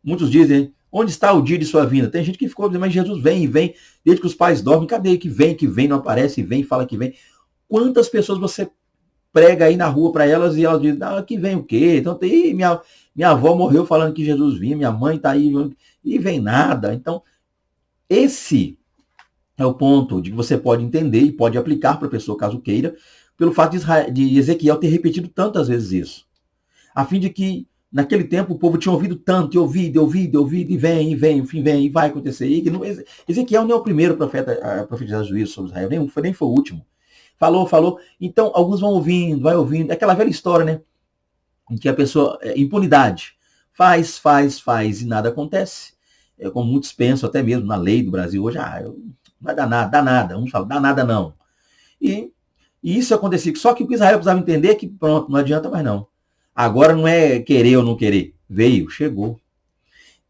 Muitos dizem, onde está o dia de sua vinda? Tem gente que ficou dizendo, mas Jesus vem e vem, desde que os pais dormem, cadê que vem, não aparece, vem, fala que vem. Quantas pessoas você prega aí na rua para elas e elas dizem, que vem o quê? Então, minha avó morreu falando que Jesus vinha, minha mãe está aí, e vem nada. Então, esse é o ponto de que você pode entender e pode aplicar para a pessoa, caso queira, pelo fato de Ezequiel ter repetido tantas vezes isso. A fim de que, naquele tempo, o povo tinha ouvido tanto, e ouvido, e vem, o fim vem, e vai acontecer. Ezequiel não é o primeiro profeta a profetizar juízo sobre Israel, nem foi o último. Falou. Então, alguns vão ouvindo, vai ouvindo. É aquela velha história, né? Em que a pessoa, impunidade, faz, e nada acontece. É como muitos pensam, até mesmo na lei do Brasil hoje, não vai dar nada. Uns falam, dá nada não. E isso acontecia. Só que o que Israel precisava entender é que, pronto, não adianta mais não. Agora não é querer ou não querer. Veio, chegou.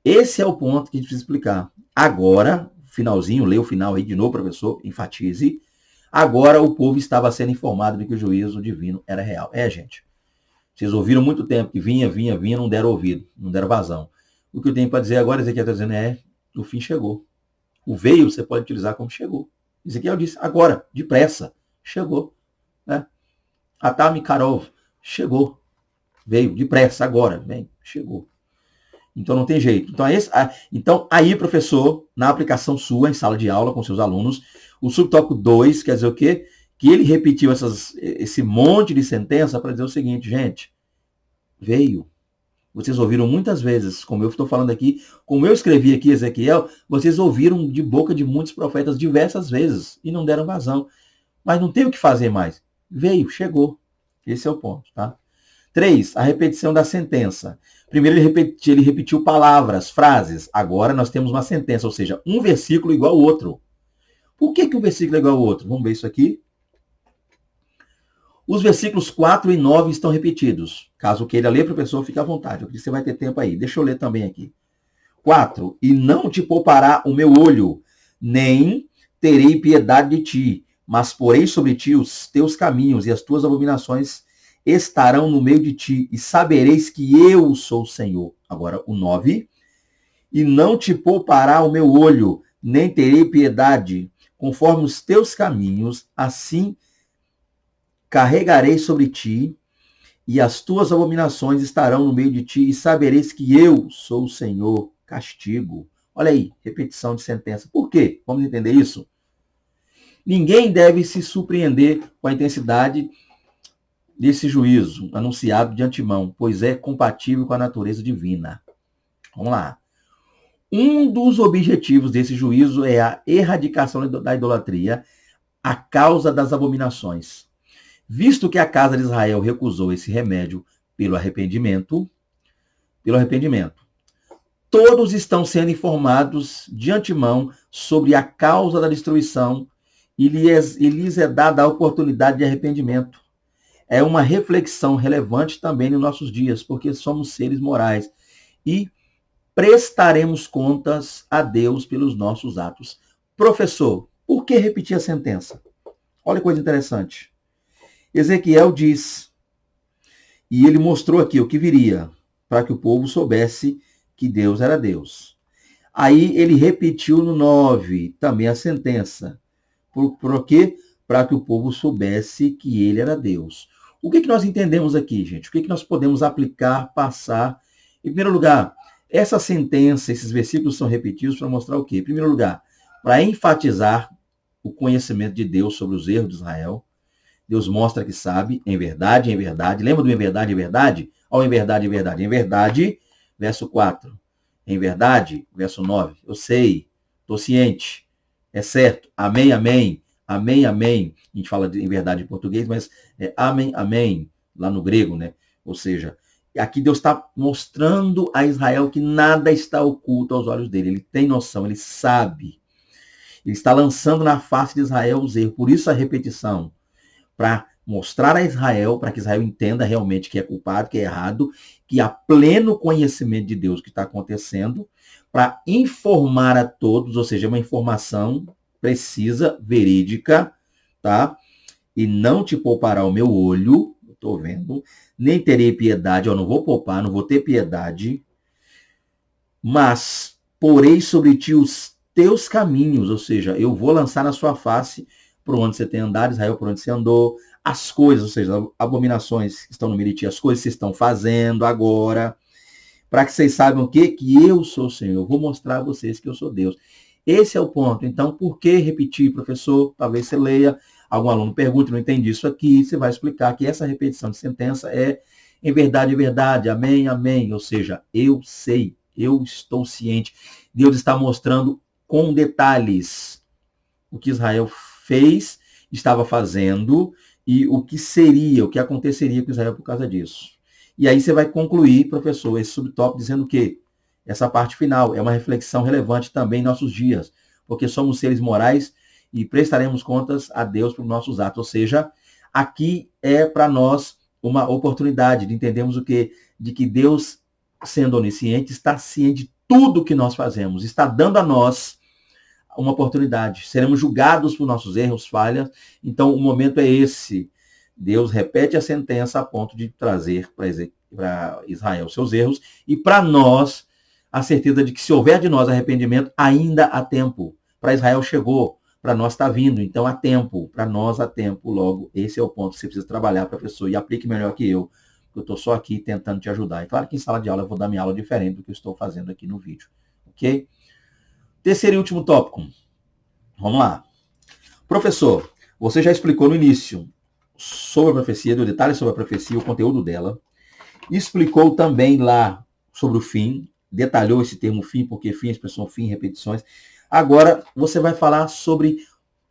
Esse é o ponto que a gente precisa explicar. Agora, finalzinho, lê o final aí de novo, professor, enfatize. Agora o povo estava sendo informado de que o juízo divino era real. Gente. Vocês ouviram muito tempo que vinha, não deram ouvido, não deram vazão. O que eu tenho para dizer agora, Ezequiel está dizendo, o fim chegou. O veio você pode utilizar como chegou. Ezequiel disse, agora, depressa, chegou. Né? Atami Karov, chegou. Veio, depressa, agora, vem, chegou. Então não tem jeito. Então aí, professor, na aplicação sua, em sala de aula com seus alunos, o subtópico 2 quer dizer o quê? Que ele repetiu esse monte de sentença para dizer o seguinte, gente, veio. Vocês ouviram muitas vezes, como eu estou falando aqui, como eu escrevi aqui, Ezequiel, vocês ouviram de boca de muitos profetas diversas vezes e não deram vazão. Mas não tem o que fazer mais. Veio, chegou. Esse é o ponto, tá? 3, a repetição da sentença. Primeiro ele repetiu palavras, frases. Agora nós temos uma sentença, ou seja, um versículo igual ao outro. Por que um versículo é igual ao outro? Vamos ver isso aqui. Os versículos 4 e 9 estão repetidos. Caso queira ler, professor, fique à vontade. Porque você vai ter tempo aí. Deixa eu ler também aqui. 4. E não te poupará o meu olho, nem terei piedade de ti, mas porei sobre ti os teus caminhos e as tuas abominações estarão no meio de ti, e sabereis que eu sou o Senhor. Agora, o 9. E não te poupará o meu olho, nem terei piedade, conforme os teus caminhos, assim carregarei sobre ti, e as tuas abominações estarão no meio de ti, e sabereis que eu sou o Senhor. Castigo. Olha aí, repetição de sentença. Por quê? Vamos entender isso? Ninguém deve se surpreender com a intensidade desse juízo anunciado de antemão, pois é compatível com a natureza divina. Vamos lá. Um dos objetivos desse juízo é a erradicação da idolatria, a causa das abominações. Visto que a casa de Israel recusou esse remédio pelo arrependimento, todos estão sendo informados de antemão sobre a causa da destruição e lhes é dada a oportunidade de arrependimento. É uma reflexão relevante também nos nossos dias, porque somos seres morais e prestaremos contas a Deus pelos nossos atos. Professor, por que repetir a sentença? Olha que coisa interessante. Ezequiel diz, e ele mostrou aqui o que viria, para que o povo soubesse que Deus era Deus. Aí ele repetiu no 9 também a sentença. Por quê? Para que o povo soubesse que ele era Deus. O que nós entendemos aqui, gente? O que nós podemos aplicar, passar? Em primeiro lugar, essa sentença, esses versículos são repetidos para mostrar o quê? Em primeiro lugar, para enfatizar o conhecimento de Deus sobre os erros de Israel. Deus mostra que sabe, em verdade, em verdade. Lembra do em verdade, em verdade? Olha o em verdade, em verdade. Em verdade, verso 4. Em verdade, verso 9. Eu sei, estou ciente, é certo. Amém, amém. Amém, amém. A gente fala em verdade em português, mas é amém, amém, lá no grego, né? Ou seja, Aqui Deus está mostrando a Israel que nada está oculto aos olhos dele. Ele tem noção, ele sabe. Ele está lançando na face de Israel os erros. Por isso a repetição. Para mostrar a Israel, para que Israel entenda realmente que é culpado, que é errado, que há pleno conhecimento de Deus que está acontecendo, para informar a todos, ou seja, uma informação precisa, verídica, tá? E não te poupará o meu olho, eu estou vendo, nem terei piedade, eu não vou poupar, não vou ter piedade, mas porei sobre ti os teus caminhos, ou seja, eu vou lançar na sua face por onde você tem andado, Israel, por onde você andou, as coisas, ou seja, as abominações que estão no Meriti, as coisas que vocês estão fazendo agora, para que vocês saibam o quê? Que eu sou o Senhor, eu vou mostrar a vocês que eu sou Deus. Esse é o ponto. Então, por que repetir, professor? Talvez você leia, algum aluno pergunte, não entendi isso aqui, você vai explicar que essa repetição de sentença é em verdade, amém, amém. Ou seja, eu sei, eu estou ciente. Deus está mostrando com detalhes o que Israel fez, estava fazendo e o que seria, o que aconteceria com Israel por causa disso. E aí você vai concluir, professor, esse subtópico dizendo que essa parte final é uma reflexão relevante também em nossos dias, porque somos seres morais e prestaremos contas a Deus por nossos atos. Ou seja, aqui é para nós uma oportunidade de entendermos o quê? De que Deus, sendo onisciente, está ciente de tudo que nós fazemos, está dando a nós uma oportunidade. Seremos julgados por nossos erros, falhas. Então, o momento é esse. Deus repete a sentença a ponto de trazer para Israel seus erros e para nós a certeza de que se houver de nós arrependimento, ainda há tempo. Para Israel chegou, para nós está vindo, então há tempo, para nós há tempo. Logo, esse é o ponto que você precisa trabalhar, professor, e aplique melhor que eu estou só aqui tentando te ajudar. É claro que em sala de aula eu vou dar minha aula diferente do que eu estou fazendo aqui no vídeo, ok? Terceiro e último tópico. Vamos lá. Professor, você já explicou no início sobre a profecia, deu detalhes sobre a profecia, o conteúdo dela. Explicou também lá sobre o fim, detalhou esse termo fim, porque fim, a expressão fim, repetições. Agora você vai falar sobre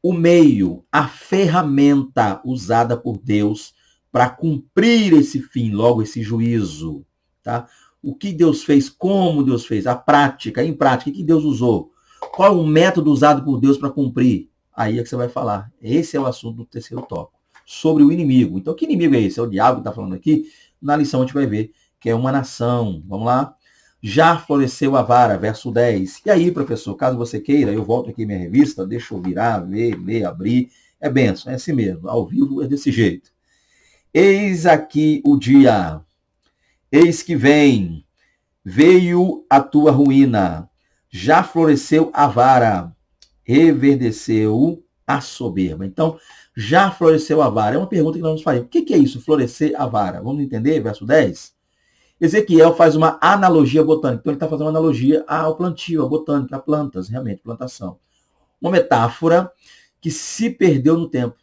o meio, a ferramenta usada por Deus para cumprir esse fim, logo esse juízo. Tá? O que Deus fez, como Deus fez, a prática, em prática, o que Deus usou? Qual é o método usado por Deus para cumprir? Aí é que você vai falar. Esse é o assunto do terceiro tópico. Sobre o inimigo. Então, que inimigo é esse? É o diabo que está falando aqui? Na lição a gente vai ver que é uma nação. Vamos lá? Já floresceu a vara, verso 10. E aí, professor, caso você queira, eu volto aqui minha revista, deixa eu virar, ver, ler, abrir. É benção, é assim mesmo. Ao vivo é desse jeito. Eis aqui o dia. Eis que vem. Veio a tua ruína. Já floresceu a vara, reverdeceu a soberba. Então, já floresceu a vara. É uma pergunta que nós vamos fazer. O que é isso, florescer a vara? Vamos entender? Verso 10. Ezequiel faz uma analogia botânica. Então, ele está fazendo uma analogia ao plantio, à botânica, a plantas, realmente, plantação. Uma metáfora que se perdeu no tempo.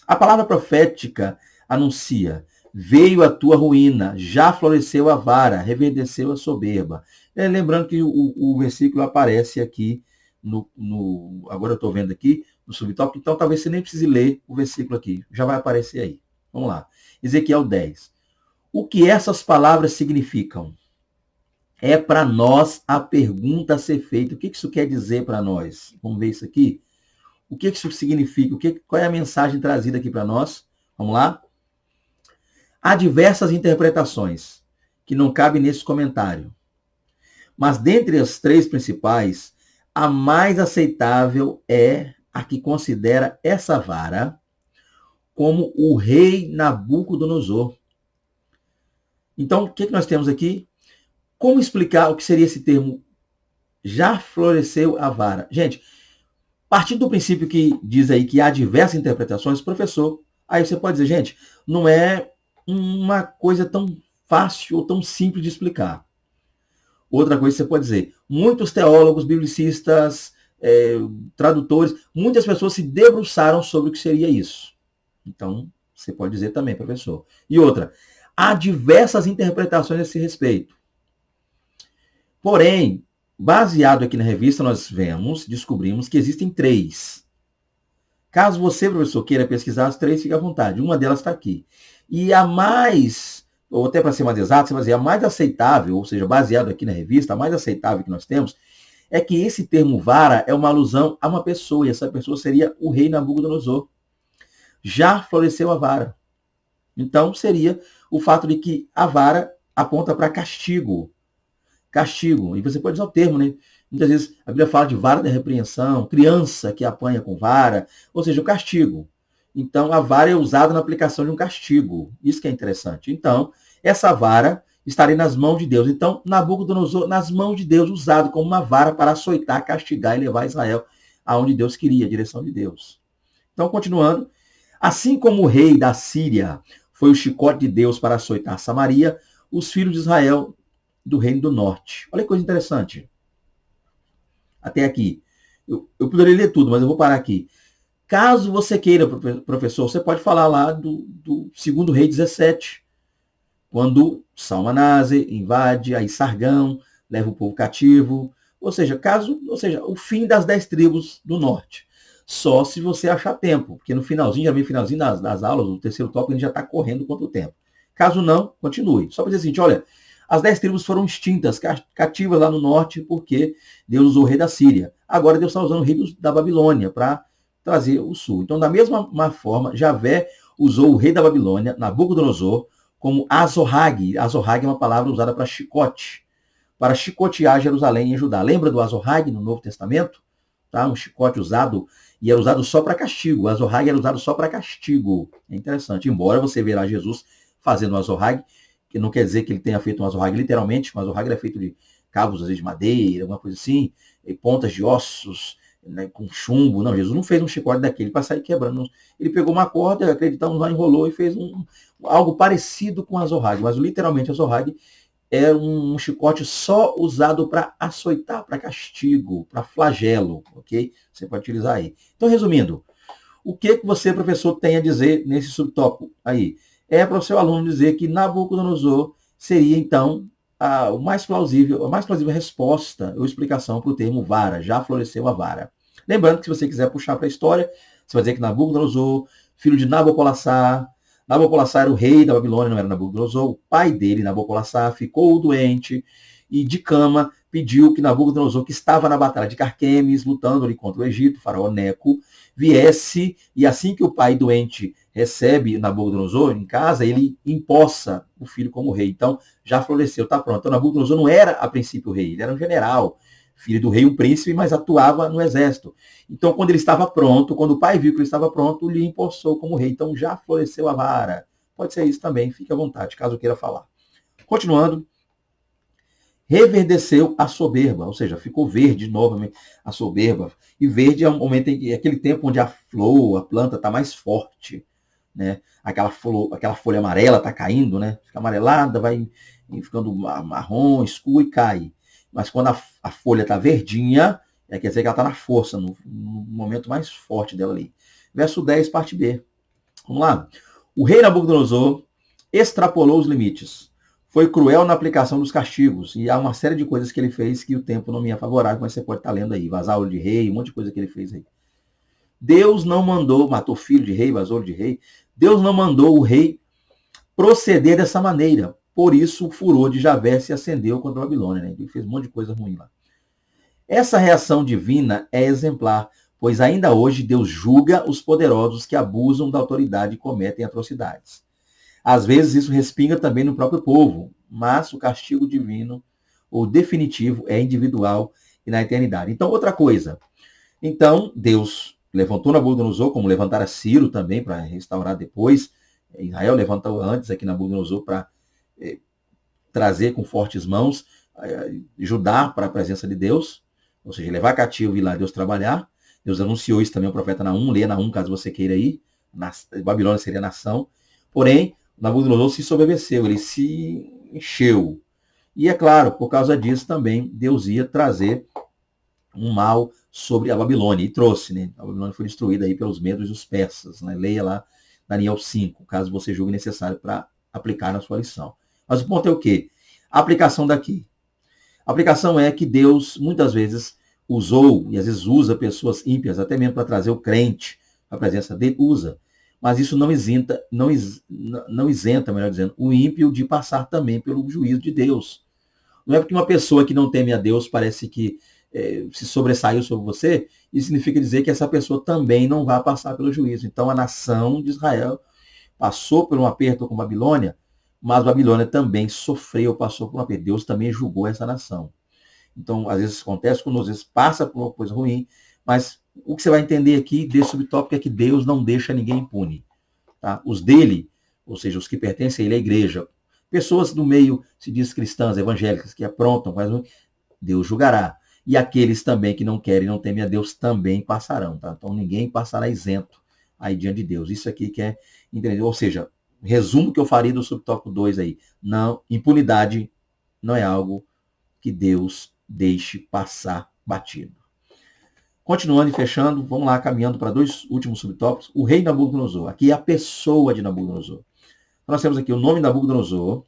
A palavra profética anuncia: veio a tua ruína, já floresceu a vara, reverdeceu a soberba. Lembrando que o versículo aparece aqui, agora eu estou vendo aqui, no subtópico, então talvez você nem precise ler o versículo aqui, já vai aparecer aí. Vamos lá. Ezequiel 10. O que essas palavras significam? É para nós a pergunta a ser feita. O que isso quer dizer para nós? Vamos ver isso aqui? O que isso significa? Qual é a mensagem trazida aqui para nós? Vamos lá? Há diversas interpretações que não cabem nesse comentário. Mas dentre as três principais, a mais aceitável é a que considera essa vara como o rei Nabucodonosor. Então, o que nós temos aqui? Como explicar o que seria esse termo? Já floresceu a vara. Gente, partindo do princípio que diz aí que há diversas interpretações, professor, aí você pode dizer, gente, não é uma coisa tão fácil ou tão simples de explicar. Outra coisa que você pode dizer, muitos teólogos, biblicistas, tradutores, muitas pessoas se debruçaram sobre o que seria isso. Então, você pode dizer também, professor. E outra, há diversas interpretações a esse respeito. Porém, baseado aqui na revista, nós descobrimos que existem três. Caso você, professor, queira pesquisar as três, fique à vontade. Uma delas está aqui. E a mais ou até para ser mais exato, você vai dizer, a mais aceitável, ou seja, baseado aqui na revista, a mais aceitável que nós temos, é que esse termo vara é uma alusão a uma pessoa, e essa pessoa seria o rei Nabucodonosor. Já floresceu a vara. Então, seria o fato de que a vara aponta para castigo. Castigo. E você pode usar o termo, né? Muitas vezes a Bíblia fala de vara da repreensão, criança que apanha com vara, ou seja, o castigo. Então, a vara é usada na aplicação de um castigo. Isso que é interessante. Então, essa vara estaria nas mãos de Deus. Então, Nabucodonosor, nas mãos de Deus, usado como uma vara para açoitar, castigar e levar Israel aonde Deus queria, a direção de Deus. Então, continuando, assim como o rei da Síria foi o chicote de Deus para açoitar Samaria, os filhos de Israel do reino do norte. Olha que coisa interessante. Até aqui. Eu poderia ler tudo, mas eu vou parar aqui. Caso você queira, professor, você pode falar lá do segundo rei 17, quando Salmanase invade, aí Sargão leva o povo cativo, ou seja, o fim das 10 tribos do norte. Só se você achar tempo, porque no finalzinho, já vem finalzinho das aulas, o terceiro tópico, a gente já está correndo contra o tempo. Caso não, continue. Só para dizer o seguinte, olha, as 10 tribos foram extintas, cativas lá no norte, porque Deus usou o rei da Síria. Agora Deus está usando o rei da Babilônia para trazer o sul. Então, da mesma forma, Javé usou o rei da Babilônia, Nabucodonosor, como Azorrague. Azorrague é uma palavra usada para chicote, para chicotear Jerusalém e Judá. Lembra do Azorrague no Novo Testamento? Tá? Um chicote usado, e era usado só para castigo. O Azorrague era usado só para castigo. É interessante. Embora você verá Jesus fazendo o Azorrague, que não quer dizer que ele tenha feito um azorrague literalmente, mas o azorrague é feito de cabos, às vezes, de madeira, alguma coisa assim, e pontas de ossos, né, com chumbo. Não, Jesus não fez um chicote daquele para sair quebrando. Ele pegou uma corda, acreditamos lá, enrolou e fez algo parecido com o azorrague, mas literalmente o azorrague é um chicote só usado para açoitar, para castigo, para flagelo, ok? Você pode utilizar aí. Então, resumindo, o que você, professor, tem a dizer nesse subtópico aí? É para o seu aluno dizer que Nabucodonosor seria, então, a mais plausível resposta ou explicação para o termo vara. Já floresceu a vara. Lembrando que se você quiser puxar para a história, você vai dizer que Nabucodonosor, filho de Nabopolassar era o rei da Babilônia, não era Nabucodonosor. O pai dele, Nabopolassar, ficou doente e de cama pediu que Nabucodonosor, que estava na batalha de Carquemes, lutando ali contra o Egito, o faraó Neco, viesse, e assim que o pai doente recebe Nabucodonosor em casa, ele empossa o filho como rei. Então, já floresceu, está pronto. Então, Nabucodonosor não era, a princípio, o rei, ele era um general, filho do rei, um príncipe, mas atuava no exército. Então, quando ele estava pronto, quando o pai viu que ele estava pronto, lhe empossou como rei. Então, já floresceu a vara. Pode ser isso também, fique à vontade, caso queira falar. Continuando, reverdeceu a soberba, ou seja, ficou verde novamente a soberba. E verde é um momento é aquele tempo onde a flor, a planta está mais forte, né? Aquela folha amarela está caindo, né? Fica amarelada, vai ficando marrom, escuro e cai. Mas quando a folha está verdinha, quer dizer que ela está na força, no momento mais forte dela ali. Verso 10, parte B. Vamos lá. O rei Nabucodonosor extrapolou os limites. Foi cruel na aplicação dos castigos. E há uma série de coisas que ele fez que o tempo não me é favorável, mas você pode estar lendo aí. Vazar olho de rei, um monte de coisa que ele fez aí. Deus não mandou, matou filho de rei, vazou olho de rei. Deus não mandou o rei proceder dessa maneira. Por isso o furor de Javé se acendeu contra a Babilônia. Né? Ele fez um monte de coisa ruim lá. Essa reação divina é exemplar, pois ainda hoje Deus julga os poderosos que abusam da autoridade e cometem atrocidades. Às vezes isso respinga também no próprio povo, mas o castigo divino, ou definitivo, é individual e na eternidade. Então, outra coisa. Então, Deus levantou Nabucodonosor, como levantara Ciro também, para restaurar depois. Israel levantou antes aqui Nabucodonosor para trazer com fortes mãos Judá para a presença de Deus, ou seja, levar cativo e ir lá Deus trabalhar. Deus anunciou isso também ao profeta Naum, lê Naum caso você queira ir. Babilônia seria nação. Porém, Nabucodonosor se soberbeceu, ele se encheu. E é claro, por causa disso também, Deus ia trazer um mal sobre a Babilônia. E trouxe, né? A Babilônia foi destruída aí pelos medos dos persas. Né? Leia lá Daniel 5, caso você julgue necessário para aplicar na sua lição. Mas o ponto é o quê? A aplicação daqui. A aplicação é que Deus, muitas vezes, usou, e às vezes usa pessoas ímpias, até mesmo para trazer o crente à presença dele, usa. Mas isso não isenta, melhor dizendo, o ímpio de passar também pelo juízo de Deus. Não é porque uma pessoa que não teme a Deus parece que se sobressaiu sobre você, isso significa dizer que essa pessoa também não vai passar pelo juízo. Então a nação de Israel passou por um aperto com Babilônia, mas Babilônia também sofreu, passou por um aperto. Deus também julgou essa nação. Então, às vezes acontece conosco, às vezes passa por uma coisa ruim, mas o que você vai entender aqui desse subtópico é que Deus não deixa ninguém impune. Tá? Os dele, ou seja, os que pertencem a ele, a igreja, pessoas do meio, se diz cristãs, evangélicas, que aprontam, mas Deus julgará. E aqueles também que não querem, não temem a Deus, também passarão. Tá? Então, ninguém passará isento aí diante de Deus. Isso aqui que é entender. Ou seja, resumo que eu faria do subtópico 2 aí. Não, impunidade não é algo que Deus deixe passar batido. Continuando e fechando, vamos lá, caminhando para dois últimos subtópicos. O rei Nabucodonosor. Aqui é a pessoa de Nabucodonosor. Nós temos aqui o nome Nabucodonosor,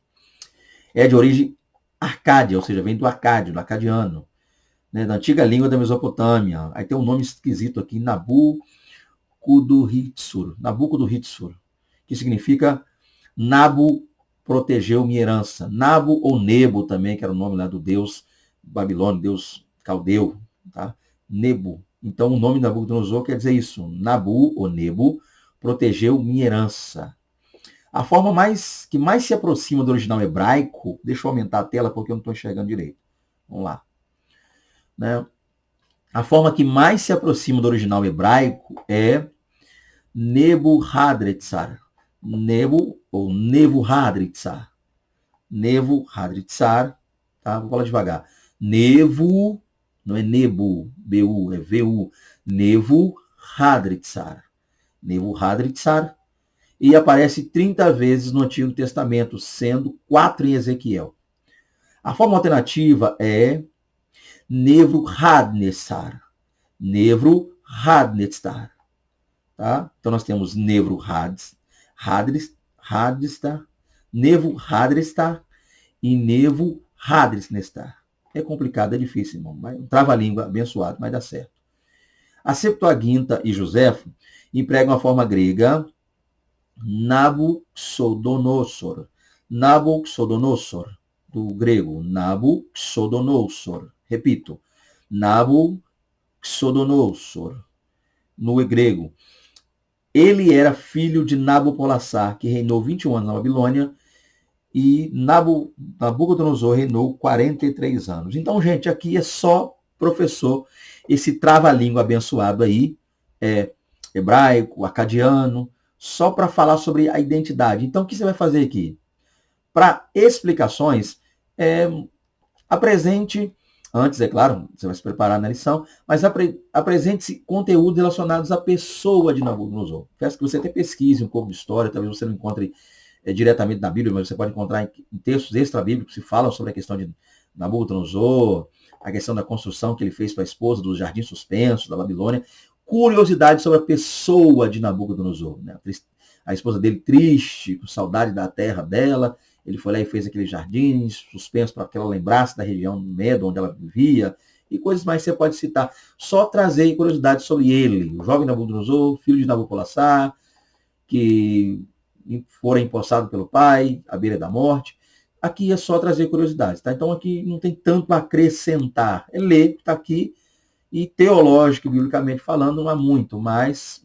é de origem arcádia, ou seja, vem do arcádio, do acadiano, né, da antiga língua da Mesopotâmia. Aí tem um nome esquisito aqui, Nabucodonosor, que significa Nabu protegeu minha herança. Nabu ou Nebo também, que era o nome lá do deus babilônio, deus caldeu, tá? Nebo. Então o nome Nabucodonosor quer dizer isso. Nabu ou Nebo protegeu minha herança. A forma que mais se aproxima do original hebraico, deixa eu aumentar a tela porque eu não estou enxergando direito. Vamos lá. Né? A forma que mais se aproxima do original hebraico é Nebuchadrezzar. Nebu ou Nebuchadrezzar. Nebuchadrezzar, tá? Vou falar devagar. Nebu, não é Nebu, B-U, é V-U. Nebuchadrezzar. Nebuchadrezzar. E aparece 30 vezes no Antigo Testamento, sendo 4 em Ezequiel. A forma alternativa é Nebuchadnezzar. Nebuchadnezzar. Tá? Então nós temos Nebuchadnezzar, Nebuchadnezzar e Nebuchadnezzar. É complicado, é difícil, irmão. Mas um trava-língua abençoado, mas dá certo. A Septuaginta e Joséfo empregam a forma grega Nabucodonosor. Nabucodonosor, do grego. Nabucodonosor. Repito. Nabucodonosor, no grego. Ele era filho de Nabopolassar, que reinou 21 anos na Babilônia, e Nabucodonosor reinou 43 anos. Então, gente, aqui é só, professor, esse trava-língua abençoado aí, hebraico, acadiano, só para falar sobre a identidade. Então, o que você vai fazer aqui? Para explicações, apresente, antes, é claro, você vai se preparar na lição, mas apresente-se conteúdos relacionados à pessoa de Nabucodonosor. Peço que você até pesquise um pouco de história, talvez você não encontre diretamente na Bíblia, mas você pode encontrar em textos extra-bíblicos que falam sobre a questão de Nabucodonosor, a questão da construção que ele fez para a esposa dos jardins suspensos da Babilônia. Curiosidade sobre a pessoa de Nabucodonosor. Né? A esposa dele triste, com saudade da terra dela. Ele foi lá e fez aqueles jardins suspensos para que ela lembrasse da região do Medo, onde ela vivia. E coisas mais que você pode citar. Só trazer curiosidade sobre ele. O jovem Nabucodonosor, filho de Nabopolassar, que fora empossado pelo pai, à beira da morte. Aqui é só trazer curiosidades. Tá? Então aqui não tem tanto a acrescentar. É ler, está aqui. E teológico, biblicamente falando, não há muito, mas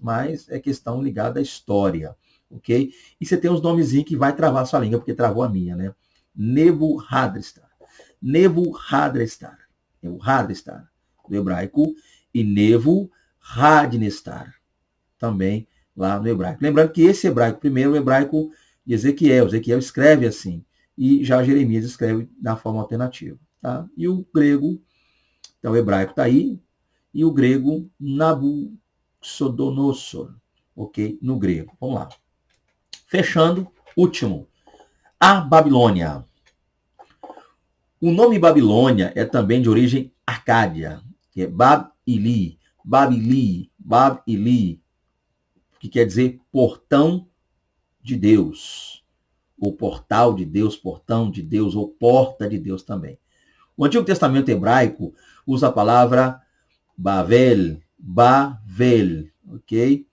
é questão ligada à história, ok? E você tem uns nomezinhos que vai travar a sua língua, porque travou a minha, né? Nebuchadnezzar, do hebraico, e Nebuchadnezzar, também lá no hebraico. Lembrando que esse hebraico, primeiro o hebraico de Ezequiel escreve assim, e já Jeremias escreve da forma alternativa, tá? E o grego, então o hebraico está aí, e o grego Nabucodonosor, ok? No grego. Vamos lá. Fechando, último. A Babilônia. O nome Babilônia é também de origem arcádia, que é Bab-ili, que quer dizer portão de Deus, ou portal de Deus, portão de Deus, ou porta de Deus também. O Antigo Testamento hebraico usa a palavra Bavel, ok?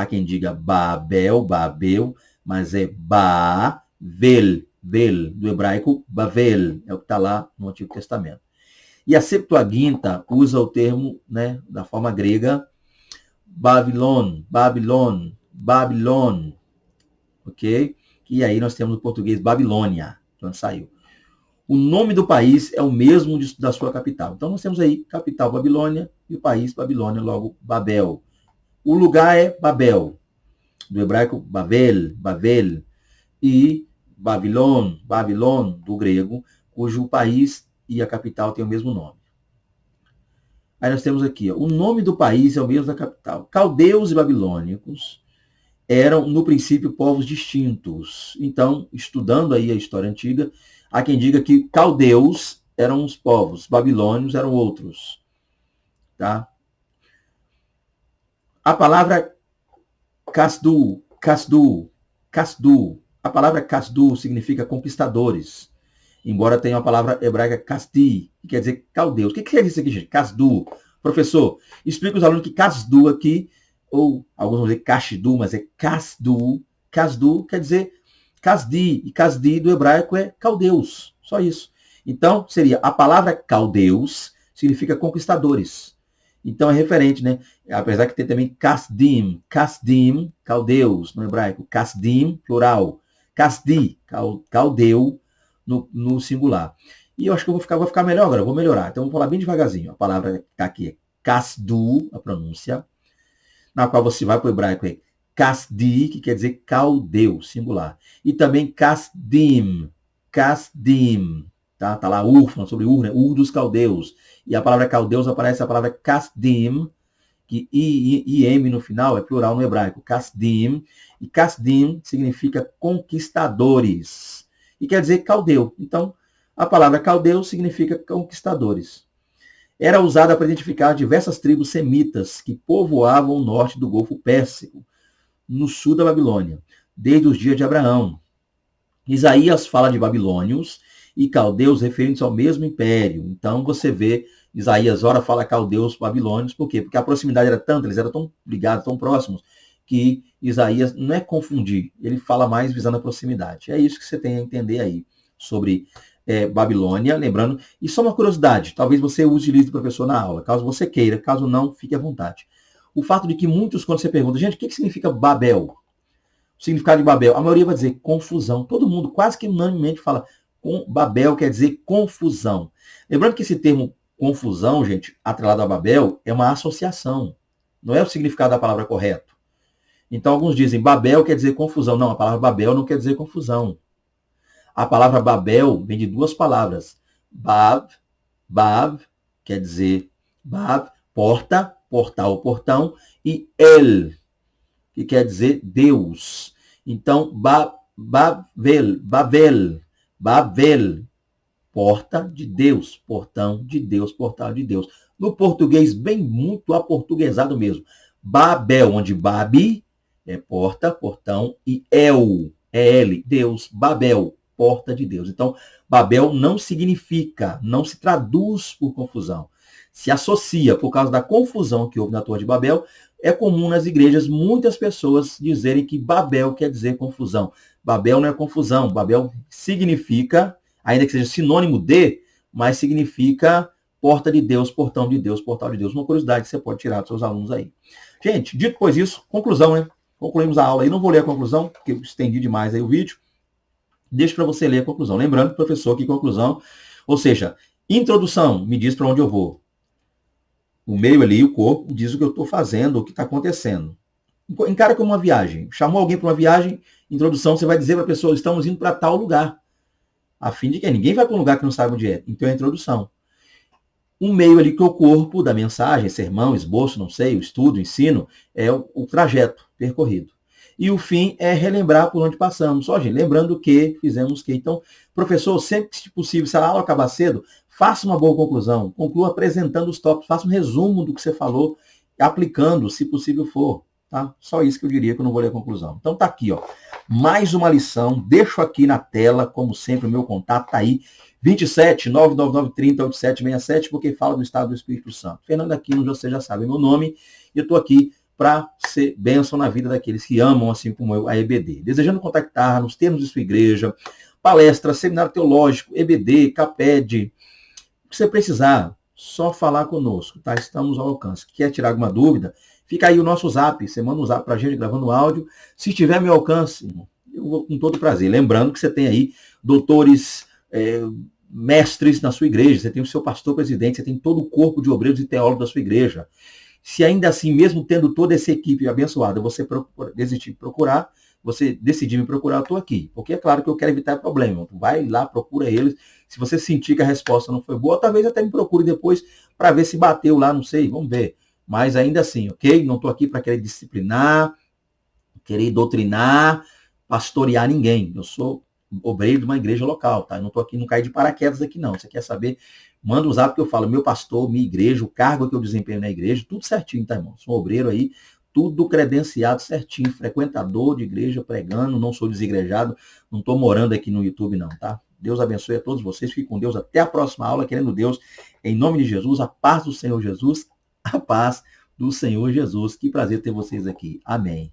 Há quem diga Babel, Babel, mas é Bavel, Vel, do hebraico Bavel, é o que está lá no Antigo Testamento. E a Septuaginta usa o termo, né, da forma grega, Babilon, Babilon, Babilon, ok? E aí nós temos no português Babilônia, de onde saiu. O nome do país é o mesmo da sua capital. Então nós temos aí capital Babilônia e o país Babilônia, logo Babel. O lugar é Babel, do hebraico Bavel, Bavel, e Babilon, Babilon, do grego, cujo país e a capital têm o mesmo nome. Aí nós temos aqui, ó, o nome do país é o mesmo da capital. Caldeus e babilônicos eram, no princípio, povos distintos. Então, estudando aí a história antiga, há quem diga que caldeus eram os povos, babilônios eram outros. Tá? A palavra Kasdu, Kasdu, Kasdu, a palavra Kasdu significa conquistadores, embora tenha a palavra hebraica Kasdi, que quer dizer caldeus. O que quer dizer isso aqui, gente? Kasdu. Professor, explica os alunos que Kasdu aqui, ou alguns vão dizer Kashdu, mas é Kasdu. Kasdu quer dizer Kasdi, e Kasdi do hebraico é caldeus, só isso. Então, seria a palavra caldeus significa conquistadores. Então é referente, né? Apesar que tem também Kasdim, Kasdim, caldeus no hebraico, Kasdim, plural, Kasdi, caldeu no singular. E eu acho que eu vou ficar melhor agora, vou melhorar. Então vou falar bem devagarzinho. A palavra que está aqui é Kasdu, a pronúncia, na qual você vai para o hebraico é Kasdi, que quer dizer caldeu, singular. E também Kasdim, Kasdim. Tá lá Ur, falando sobre Ur, né? Ur dos caldeus. E a palavra caldeus aparece a palavra Kasdim, que I-M no final é plural no hebraico. Kasdim. E Kasdim significa conquistadores. E quer dizer caldeu. Então, a palavra caldeu significa conquistadores. Era usada para identificar diversas tribos semitas que povoavam o norte do Golfo Pérsico, no sul da Babilônia, desde os dias de Abraão. Isaías fala de babilônios e caldeus referindo-se ao mesmo império. Então você vê, Isaías ora fala caldeus babilônios, por quê? Porque a proximidade era tanta, eles eram tão ligados, tão próximos, que Isaías não é confundir, ele fala mais visando a proximidade. É isso que você tem a entender aí sobre Babilônia, lembrando. E só uma curiosidade, talvez você utilize o professor na aula, caso você queira, caso não, fique à vontade. O fato de que muitos, quando você pergunta, gente, o que significa Babel? O significado de Babel, a maioria vai dizer confusão. Todo mundo quase que unanimemente fala Babel quer dizer confusão. Lembrando que esse termo confusão, gente, atrelado a Babel, é uma associação. Não é o significado da palavra correto. Então, alguns dizem Babel quer dizer confusão. Não, a palavra Babel não quer dizer confusão. A palavra Babel vem de duas palavras. Bav, quer dizer porta, portal, portão, e El, que quer dizer Deus. Então, Babel, porta de Deus, portão de Deus, portal de Deus. No português, bem muito aportuguesado mesmo. Babel, onde Babi é porta, portão, e El, é L, Deus, Babel, porta de Deus. Então, Babel não significa, não se traduz por confusão. Se associa por causa da confusão que houve na Torre de Babel. É comum nas igrejas muitas pessoas dizerem que Babel quer dizer confusão. Babel não é confusão. Babel significa, ainda que seja sinônimo de, mas significa porta de Deus, portão de Deus, portal de Deus. Uma curiosidade que você pode tirar dos seus alunos aí. Gente, dito depois isso, conclusão, né? Concluímos a aula aí. Não vou ler a conclusão, porque eu estendi demais aí o vídeo. Deixo para você ler a conclusão. Lembrando, professor, que conclusão, ou seja, introdução, me diz para onde eu vou. O meio ali, o corpo, diz o que eu estou fazendo, o que está acontecendo. Encara como uma viagem. Chamou alguém para uma viagem, introdução, você vai dizer para a pessoa, estamos indo para tal lugar. A fim de que ninguém vai para um lugar que não sabe onde é. Então é a introdução. O meio ali, que é o corpo da mensagem, sermão, esboço, não sei, o estudo, o ensino, é o trajeto percorrido. E o fim é relembrar por onde passamos. Só, gente, lembrando que fizemos que. Então, professor, sempre que possível, se a aula acabar cedo, faça uma boa conclusão. Conclua apresentando os tópicos. Faça um resumo do que você falou, aplicando, se possível for. Tá? Só isso que eu diria, que eu não vou ler a conclusão. Então tá aqui, ó. Mais uma lição. Deixo aqui na tela, como sempre, o meu contato tá aí. 27 999 30 8767, porque fala do estado do Espírito Santo. Fernando Aquino, você já sabe meu nome. E eu estou aqui para ser bênção na vida daqueles que amam, assim como eu, a EBD. Desejando contactar nos termos de sua igreja, palestra, seminário teológico, EBD, CAPED, o que você precisar, só falar conosco, tá? Estamos ao alcance. Quer tirar alguma dúvida? Fica aí o nosso zap, você manda um zap pra gente gravando áudio. Se tiver meu alcance, eu vou com todo prazer. Lembrando que você tem aí doutores, mestres na sua igreja, você tem o seu pastor presidente, você tem todo o corpo de obreiros e teólogos da sua igreja. Se ainda assim, mesmo tendo toda essa equipe abençoada, você decidir procurar, você decidir me procurar, eu estou aqui. Porque é claro que eu quero evitar problema. Vai lá, procura eles. Se você sentir que a resposta não foi boa, talvez até me procure depois para ver se bateu lá, não sei, vamos ver. Mas ainda assim, ok? Não estou aqui para querer disciplinar, querer doutrinar, pastorear ninguém. Eu sou obreiro de uma igreja local, tá? Eu não estou aqui, não caí de paraquedas aqui não. Você quer saber? Manda um zap que eu falo, meu pastor, minha igreja, o cargo que eu desempenho na igreja, tudo certinho, tá, irmão? Sou obreiro aí, tudo credenciado certinho, frequentador de igreja, pregando, não sou desigrejado, não estou morando aqui no YouTube não, tá? Deus abençoe a todos vocês, fiquem com Deus, até a próxima aula, querendo Deus, em nome de Jesus, a paz do Senhor Jesus, a paz do Senhor Jesus. Que prazer ter vocês aqui. Amém.